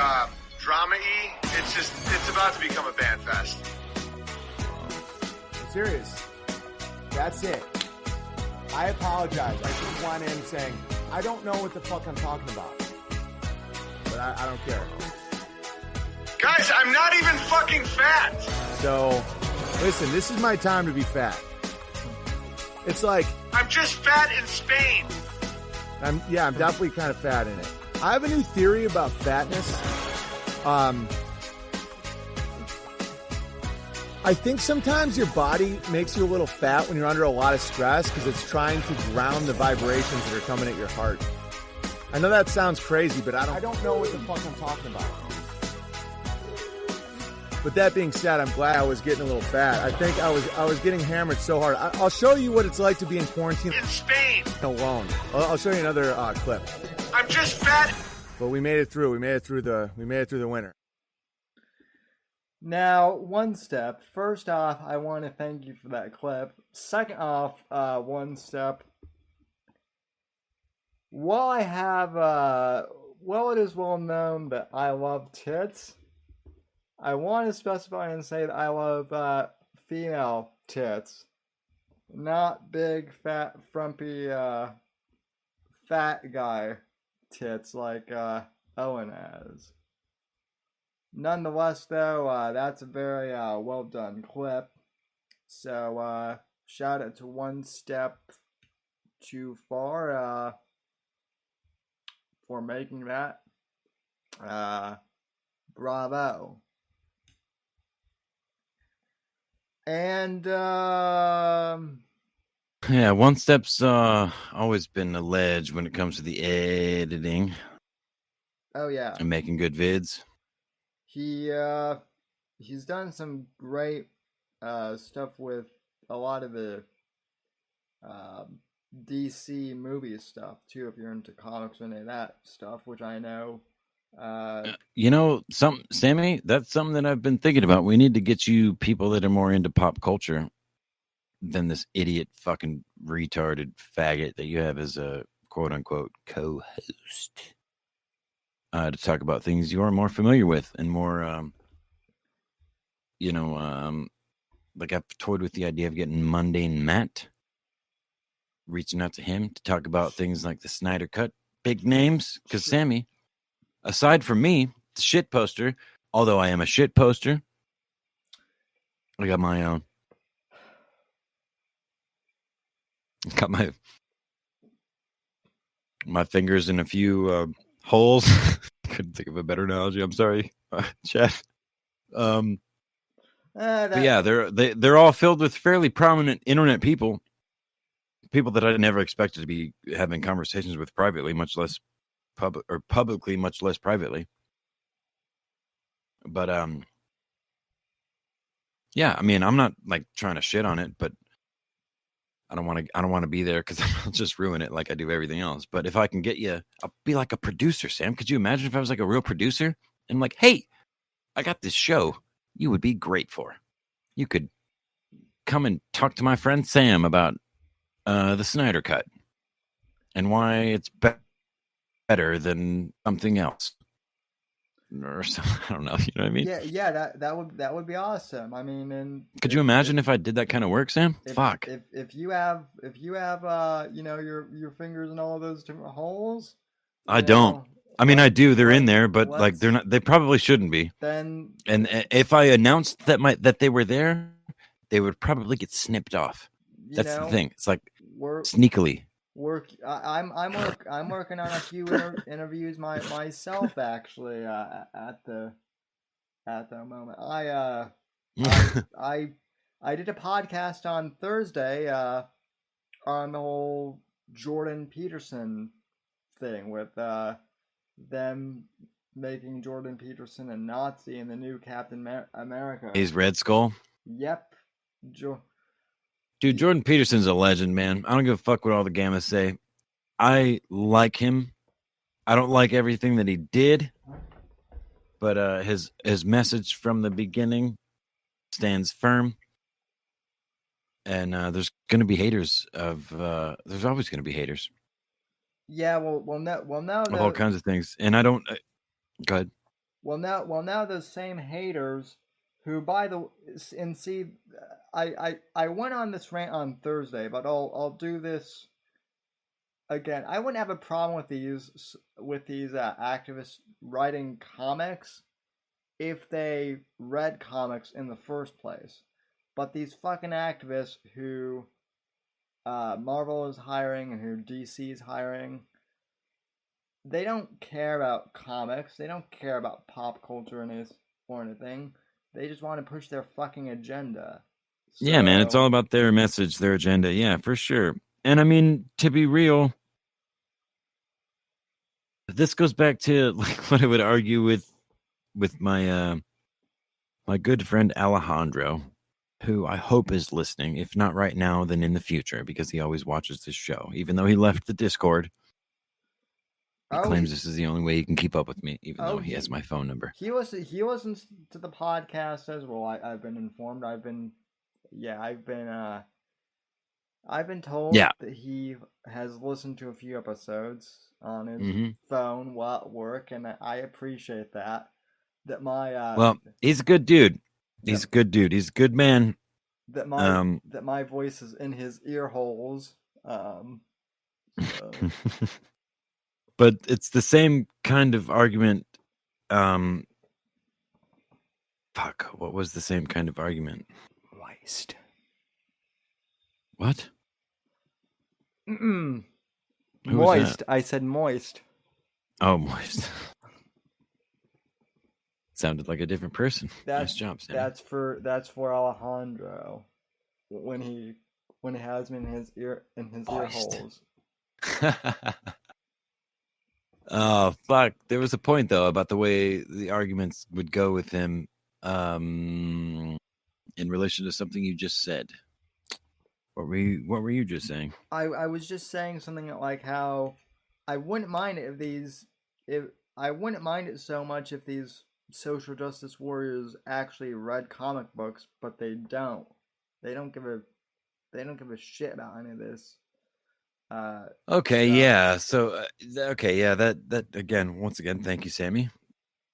drama-y, it's about to become a band fest. I'm serious. That's it. I apologize. I just went in saying, I don't know what the fuck I'm talking about. But I don't care. Guys, I'm not even fucking fat. So, listen, this is my time to be fat. It's like... I'm just fat in Spain. I'm definitely kind of fat in it. I have a new theory about fatness. I think sometimes your body makes you a little fat when you're under a lot of stress because it's trying to ground the vibrations that are coming at your heart. I know that sounds crazy, but I don't know what the fuck I'm talking about. But that being said, I'm glad I was getting a little fat. I think I was getting hammered so hard. I'll show you what it's like to be in quarantine in Spain alone. I'll show you another clip. I'm just fat. But we made it through. We made it through the winter. Now, one step. First off, I want to thank you for that clip. Second off, one step. While I have, it is well known that I love tits, I want to specify and say that I love female tits. Not big, fat, frumpy, fat guy tits like Owen has. Nonetheless, though, that's a very well done clip. So, shout out to One Step Too Far for making that. Bravo. And yeah, One Step's always been a ledge when it comes to the editing. Oh yeah, and making good vids. He's done some great stuff with a lot of the DC movie stuff too. If you're into comics or any of that stuff, which I know. Sammy, that's something that I've been thinking about. We need to get you people that are more into pop culture than this idiot fucking retarded faggot that you have as a quote unquote co-host to talk about things you're more familiar with and more, like I've toyed with the idea of getting Mundane Matt, reaching out to him to talk about things like the Snyder Cut, big names, because Sammy, aside from me, the shit poster, although I am a shit poster, I got my own. Got my fingers in a few holes. Couldn't think of a better analogy. I'm sorry, Chef. But yeah, they're all filled with fairly prominent internet people that I never expected to be having conversations with privately, much less publicly, much less privately. But yeah, I mean, I'm not like trying to shit on it, but I don't want to be there because I'll just ruin it like I do everything else. But if I can get you, I'll be like a producer, Sam. Could you imagine if I was like a real producer and like, hey, I got this show you would be great for. You could come and talk to my friend Sam about the Snyder Cut and why it's better than something else. Or something, I don't know. You know what I mean? Yeah. That would be awesome. I mean, and could you imagine if I did that kind of work, Sam? Fuck. If you have your fingers in all of those different holes. I don't. I mean, I do. They're in there, but like they're not. They probably shouldn't be. Then, and if I announced that they were there, they would probably get snipped off. That's the thing. It's like sneakily. I'm working on a few interviews myself actually at the moment. I did a podcast on Thursday on the whole Jordan Peterson thing with them making Jordan Peterson a Nazi in the new Captain America. He's Red Skull. Yep. Dude, Jordan Peterson's a legend, man. I don't give a fuck what all the Gammas say. I like him. I don't like everything that he did, but his message from the beginning stands firm. And there's going to be haters of. There's always going to be haters. Yeah, well, now of all kinds of things, and I don't. Go ahead. Well, now those same haters, who I went on this rant on Thursday, but I'll do this again. I wouldn't have a problem with these activists writing comics if they read comics in the first place. But these fucking activists who Marvel is hiring and who DC is hiring, they don't care about comics. They don't care about pop culture or anything. They just want to push their fucking agenda. So, yeah, man, it's all about their message, their agenda. Yeah, for sure. And I mean, to be real, this goes back to like what I would argue with my my good friend Alejandro, who I hope is listening. If not right now, then in the future, because he always watches this show, even though he left the Discord. He claims this is the only way he can keep up with me, even though he has my phone number. He listens to the podcast as well. I've been informed. I've been told that he has listened to a few episodes on his phone while at work, and I appreciate that. That well, he's a good dude. He's a good dude. He's a good man. That my voice is in his ear holes. But it's the same kind of argument. Fuck, what was the same kind of argument? Moist. What? Moist. I said moist. Oh, moist. Sounded like a different person. Nice job, Sam. That's for Alejandro when he has me in his ear holes. Oh, fuck. There was a point, though, about the way the arguments would go with him in relation to something you just said. What were you just saying? I was just saying something like how I wouldn't mind I wouldn't mind it so much if these social justice warriors actually read comic books, but they don't. They don't give a shit about any of this. Okay, yeah. So, okay, yeah. That again, once again, thank you, Sammy.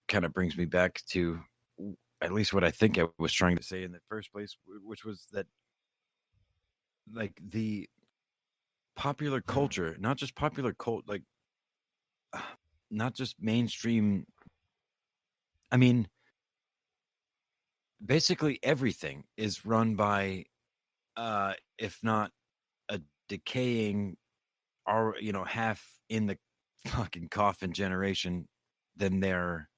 Kind of brings me back to at least what I think I was trying to say in the first place, which was that, like, the popular culture, not just popular cult, like, not just mainstream. I mean, basically everything is run by, if not a decaying, or half in the fucking coffin generation, then they're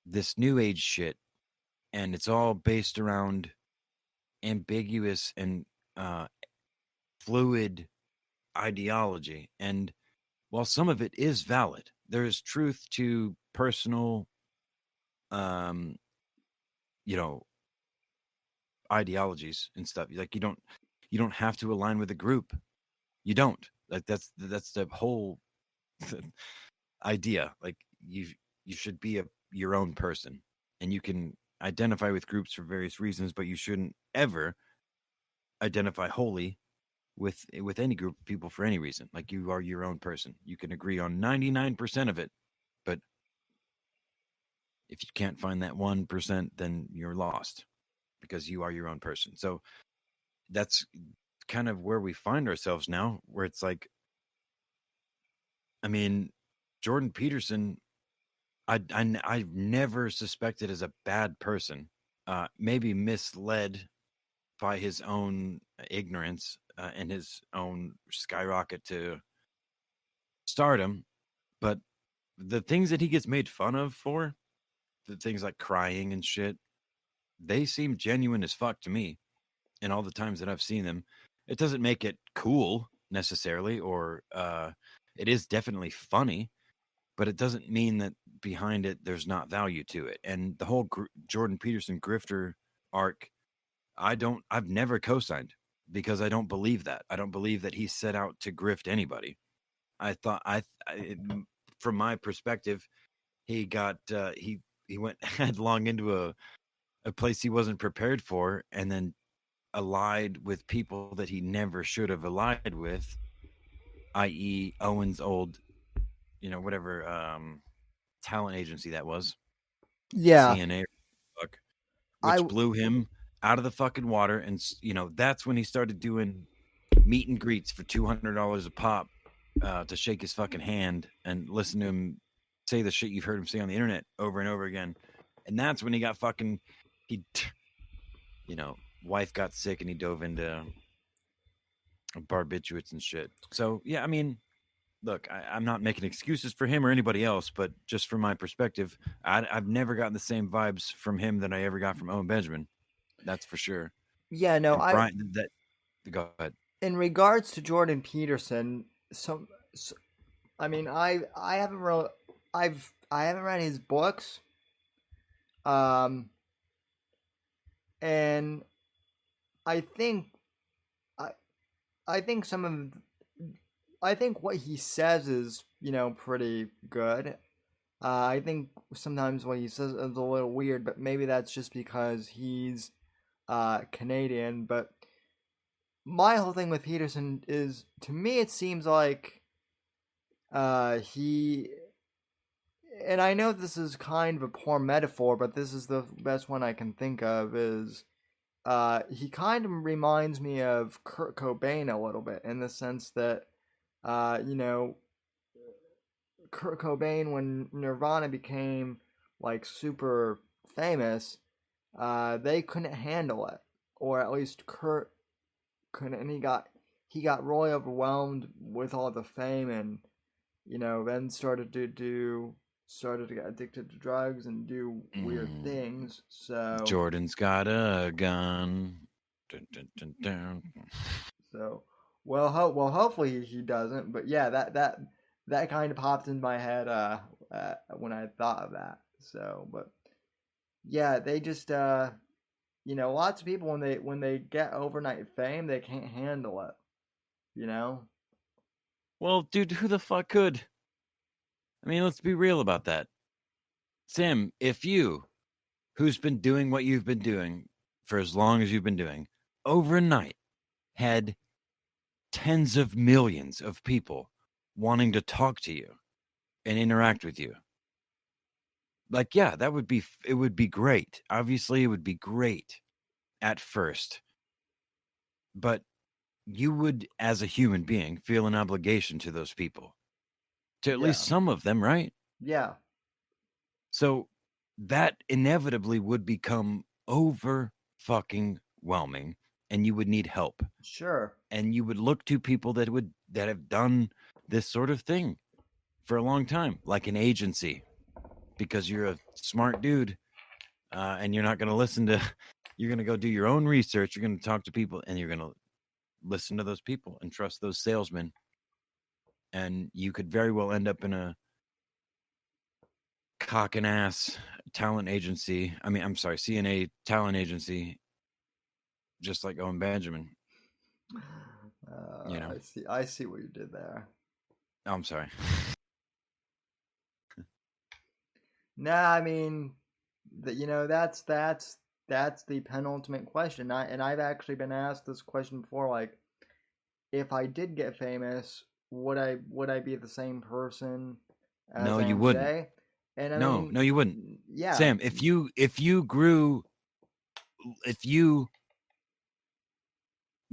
this new age shit, and it's all based around ambiguous and fluid ideology. And while some of it is valid, there is truth to personal ideologies and stuff. Like, you don't You don't have to align with a group. You don't. Like that's the whole idea. Like you should be your own person, and you can identify with groups for various reasons, but you shouldn't ever identify wholly with any group of people for any reason. Like you are your own person. You can agree on 99% of it, but if you can't find that 1%, then you're lost because you are your own person. So that's kind of where we find ourselves now, where it's like, I mean, Jordan Peterson, I've never suspected as a bad person, maybe misled by his own ignorance and his own skyrocket to stardom. But the things that he gets made fun of for, the things like crying and shit, they seem genuine as fuck to me. And all the times that I've seen them, it doesn't make it cool necessarily, or it is definitely funny, but it doesn't mean that behind it there's not value to it. And the whole Jordan Peterson grifter arc, I've never co-signed because I don't believe that. I don't believe that he set out to grift anybody. I thought from my perspective, he got he went headlong into a place he wasn't prepared for, and then allied with people that he never should have allied with, i.e. Owen's old, whatever talent agency that was. Yeah. CNA, which blew him out of the fucking water. And, that's when he started doing meet and greets for $200 a pop to shake his fucking hand and listen to him say the shit you've heard him say on the internet over and over again. And that's when he got fucking, wife got sick and he dove into barbiturates and shit. So, yeah, I mean, look, I'm not making excuses for him or anybody else, but just from my perspective, I've never gotten the same vibes from him that I ever got from Owen Benjamin. That's for sure. Yeah, no, go ahead. In regards to Jordan Peterson, I mean, I haven't read his books, and I think I think what he says is, pretty good. I think sometimes what he says is a little weird, but maybe that's just because he's Canadian. But my whole thing with Peterson is, to me, it seems like he, and I know this is kind of a poor metaphor, but this is the best one I can think of, is he kind of reminds me of Kurt Cobain a little bit, in the sense that, Kurt Cobain, when Nirvana became like super famous, they couldn't handle it, or at least Kurt couldn't, and he got really overwhelmed with all the fame, and then started to get addicted to drugs and do weird things. So Jordan's got a gun. Dun, dun, dun, dun. So, well, hopefully he doesn't. But yeah, that kind of popped in my head when I thought of that. So, but yeah, they just lots of people, when they get overnight fame, they can't handle it. Well, dude, who the fuck could? I mean, let's be real about that. Sam, if you, who's been doing what you've been doing for as long as you've been doing, overnight had tens of millions of people wanting to talk to you and interact with you, like, yeah, it would be great. Obviously, it would be great at first, but you would, as a human being, feel an obligation to those people, to at least some of them, right? Yeah. So that inevitably would become over fucking whelming, and you would need help. Sure. And you would look to people that have done this sort of thing for a long time, like an agency, because you're a smart dude, and you're not going to listen to. You're going to go do your own research. You're going to talk to people, and you're going to listen to those people and trust those salesmen. And you could very well end up in a cock and ass talent agency. I'm sorry, CNA talent agency, just like Owen Benjamin. I see what you did there. Oh, I'm sorry. Nah, I mean, that's the penultimate question. I've actually been asked this question before. Like, if I did get famous, would I be the same person as I am today? And I mean, no, you wouldn't. Yeah, Sam, if you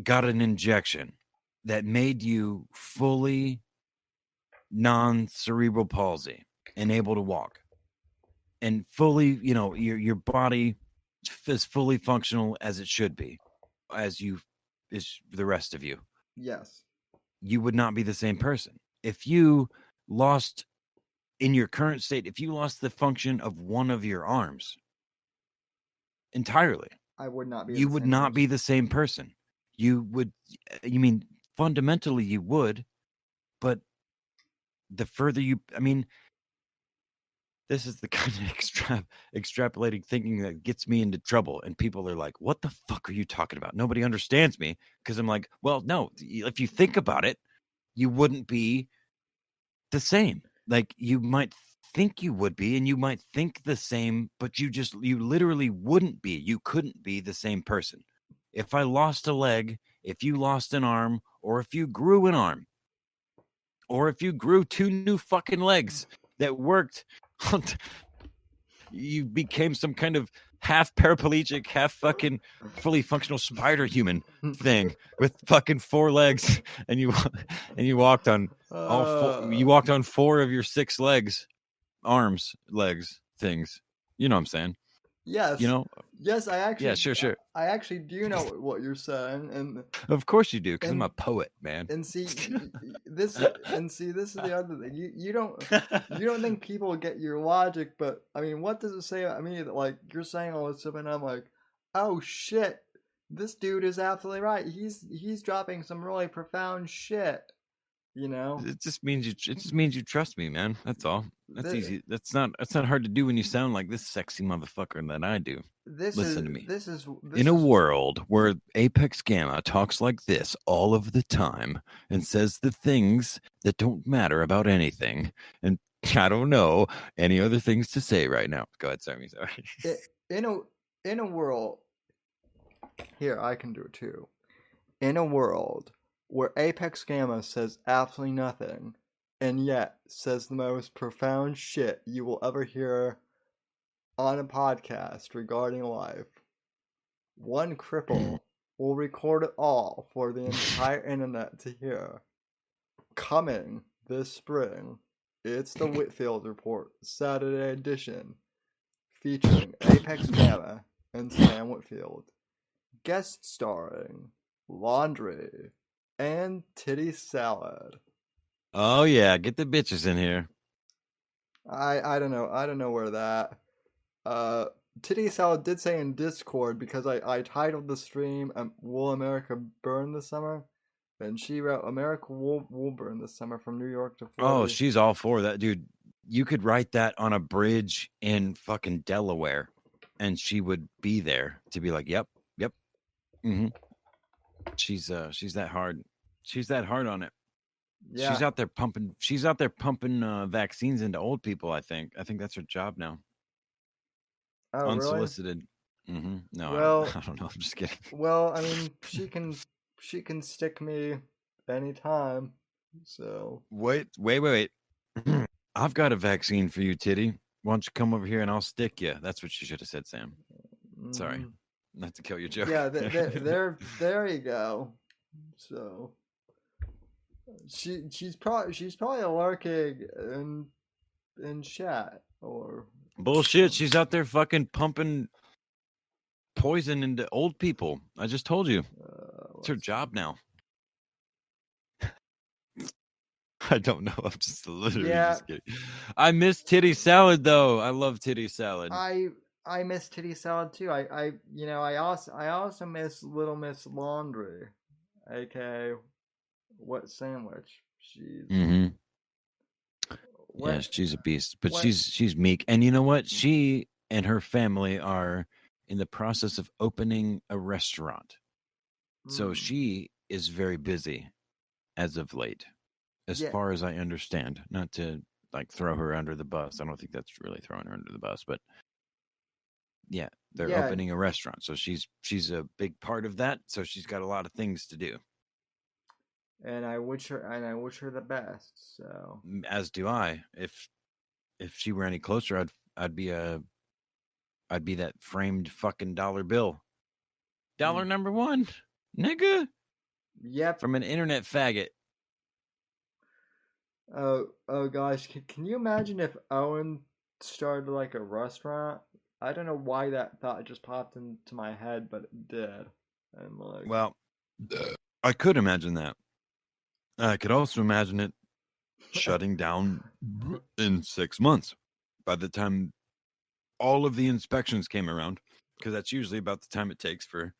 got an injection that made you fully non-cerebral palsy and able to walk, and fully, your body is fully functional as it should be, as the rest of you. Yes. You would not be the same person. If you lost, in your current state, if you lost the function of one of your arms entirely, I would not be. You would not be the same person. Fundamentally you would, but the further this is the kind of extrapolating thinking that gets me into trouble. And people are like, what the fuck are you talking about? Nobody understands me. Because I'm like, well, no, if you think about it, you wouldn't be the same. Like, you might think you would be, and you might think the same, but you literally wouldn't be. You couldn't be the same person. If I lost a leg, if you lost an arm, or if you grew an arm, or if you grew 2 new fucking legs that worked, you became some kind of half paraplegic, half fucking fully functional spider human thing with fucking 4 legs, and you walked on all 4. You walked on 4 of your 6 legs, arms, legs, things. You know what I'm saying? Yes. Yes, I actually. Yeah, sure. I actually do know what you're saying, and of course you do, because I'm a poet, man. And see, this is the other thing. You don't think people get your logic, but I mean, what does it say about me that, like, you're saying all this stuff, and I'm like, oh shit, this dude is absolutely right. He's dropping some really profound shit. It just means you trust me, man. That's all. That's easy. That's not hard to do when you sound like this sexy motherfucker that I do. Listen to me. In a world where Apex Gamma talks like this all of the time and says the things that don't matter about anything, and I don't know any other things to say right now. Go ahead, sorry. In a world, here I can do it too. In a world where Apex Gamma says absolutely nothing, and yet says the most profound shit you will ever hear on a podcast regarding life, one cripple will record it all for the entire internet to hear. Coming this spring, it's the Whitfield Report Saturday edition, featuring Apex Gamma and Sam Whitfield, guest starring Laundry and Titty Salad. Oh yeah, get the bitches in here. I don't know where that. Titty Salad did say in Discord, because I titled the stream "Will America Burn This Summer?" and she wrote "America will burn this summer from New York to Florida." Oh, she's all for that, dude. You could write that on a bridge in fucking Delaware, and she would be there to be like, "Yep, mm-hmm." She's that hard. She's that hard on it. Yeah. She's out there pumping vaccines into old people. I think that's her job now. Oh, unsolicited. Really? Mm-hmm. No, well, I don't know. I'm just kidding. Well, I mean, she can stick me anytime. So wait. I've got a vaccine for you, Titty. Why don't you come over here and I'll stick you? That's what she should have said, Sam. Sorry, not to kill your joke. Yeah, there you go. So she's probably lurking in chat or bullshit. She's out there fucking pumping poison into old people. I just told you. It's her job now. I don't know. I'm just literally just kidding. I miss Titty Salad though. I love Titty Salad. I miss Titty Salad too. I also miss Little Miss Laundry, aka What Sandwich. Yeah, she's a beast, but she's meek. And you know what? She and her family are in the process of opening a restaurant. So she is very busy as of late, as far as I understand. Not to like throw her under the bus. I don't think that's really throwing her under the bus, but yeah, they're opening a restaurant, so she's a big part of that. So she's got a lot of things to do. And I wish her the best. So as do I. If she were any closer, I'd be that framed fucking dollar bill. Dollar number one, nigga. Yep. From an internet faggot. Oh gosh, can you imagine if Owen started like a restaurant? I don't know why that thought just popped into my head, but it did. And like, well, I could imagine that. I could also imagine it shutting down in 6 months. By the time all of the inspections came around, because that's usually about the time it takes for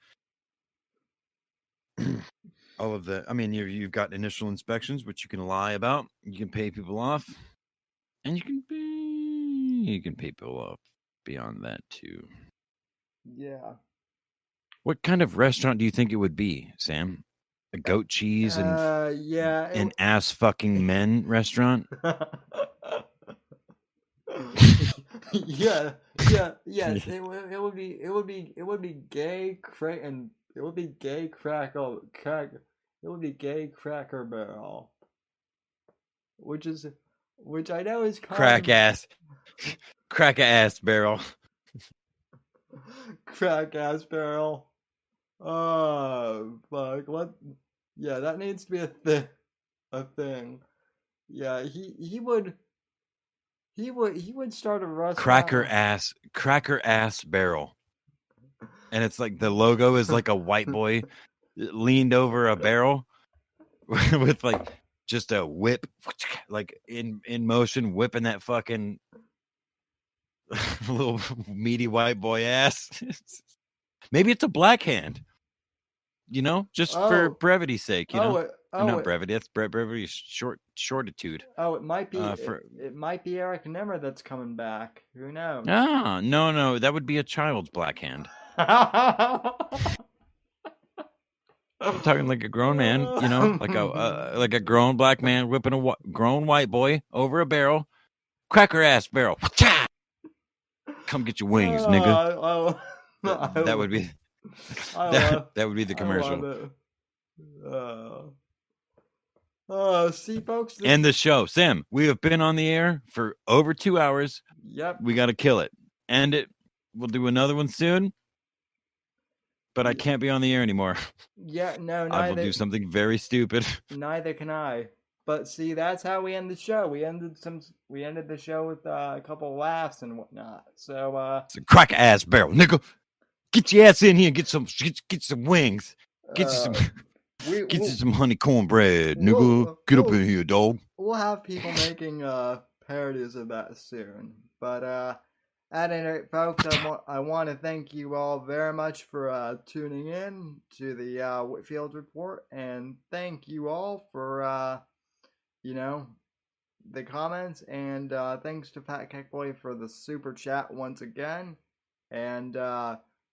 all of the. I mean, you've got initial inspections, which you can lie about. You can pay people off, and you can pay people off beyond that too. Yeah. What kind of restaurant do you think it would be, Sam? A goat cheese and an ass fucking men restaurant? Yes. It would be gay Cracker Barrel, which I know is crack ass barrel. Crack ass barrel. Oh fuck! What? Yeah, that needs to be a thing. Yeah, he would start a restaurant. Cracker ass barrel. And it's like the logo is like a white boy leaned over a barrel with like just a whip, like in motion, whipping that fucking little meaty white boy ass. Maybe it's a black hand, just for brevity's sake, not brevity. That's brevity, shortitude. Oh, it might be. It might be Eric Nimmer that's coming back. Who knows? Ah, no, that would be a child's black hand. I'm talking like a grown man, like a grown black man whipping a grown white boy over a barrel, cracker ass barrel. Come get your wings, nigga. That would be that would be the commercial. See, folks. And the show, Sam. We have been on the air for over 2 hours. Yep. We got to kill it. End it. We'll do another one soon. But I can't be on the air anymore. Yeah, no, I will do something very stupid. Neither can I. But see, that's how we end the show. We ended the show with a couple of laughs and whatnot. So it's a crack ass barrel, nigga. Get your ass in here and get some wings. Get you some honey cornbread, nigga. Get up in here, dog. We'll have people making parodies of that soon. But at any rate, folks, I want to thank you all very much for tuning in to the Whitfield Report, and thank you all for the comments, and thanks to Fat Cackboy for the super chat once again. And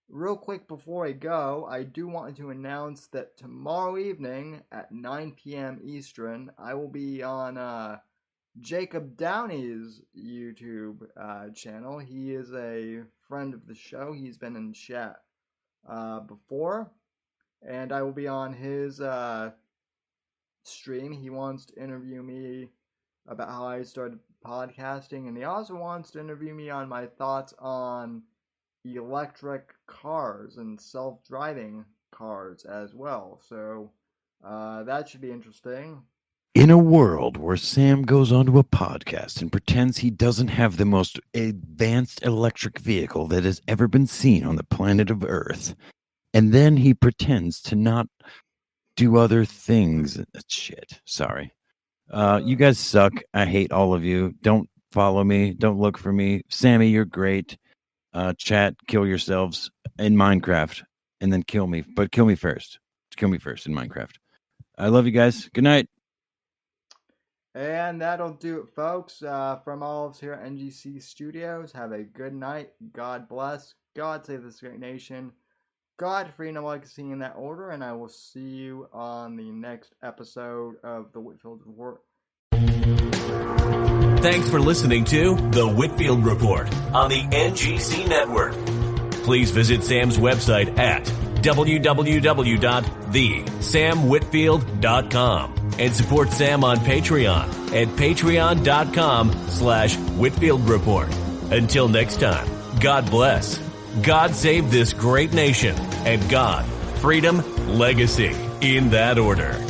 real quick before I go, I do want to announce that tomorrow evening at 9 p.m. Eastern, I will be on Jacob Downey's YouTube channel. He is a friend of the show. He's been in chat before, and I will be on his stream. He wants to interview me about how I started podcasting, and he also wants to interview me on my thoughts on electric cars and self-driving cars as well. So that should be interesting. In a world where Sam goes onto a podcast and pretends he doesn't have the most advanced electric vehicle that has ever been seen on the planet of Earth, and then he pretends to not do other things. Shit. Sorry. You guys suck. I hate all of you. Don't follow me. Don't look for me. Sammy, you're great. Chat, kill yourselves in Minecraft and then kill me. But kill me first. Kill me first in Minecraft. I love you guys. Good night. And that'll do it, folks. From all of us here at NGC Studios, have a good night. God bless. God save this great nation. God, freedom, legacy in that order, and I will see you on the next episode of the Whitfield Report. Thanks for listening to The Whitfield Report on the NGC Network. Please visit Sam's website at www.thesamwhitfield.com and support Sam on Patreon at patreon.com/Whitfield Report. Until next time, God bless, God save this great nation, and God, freedom, legacy, in that order.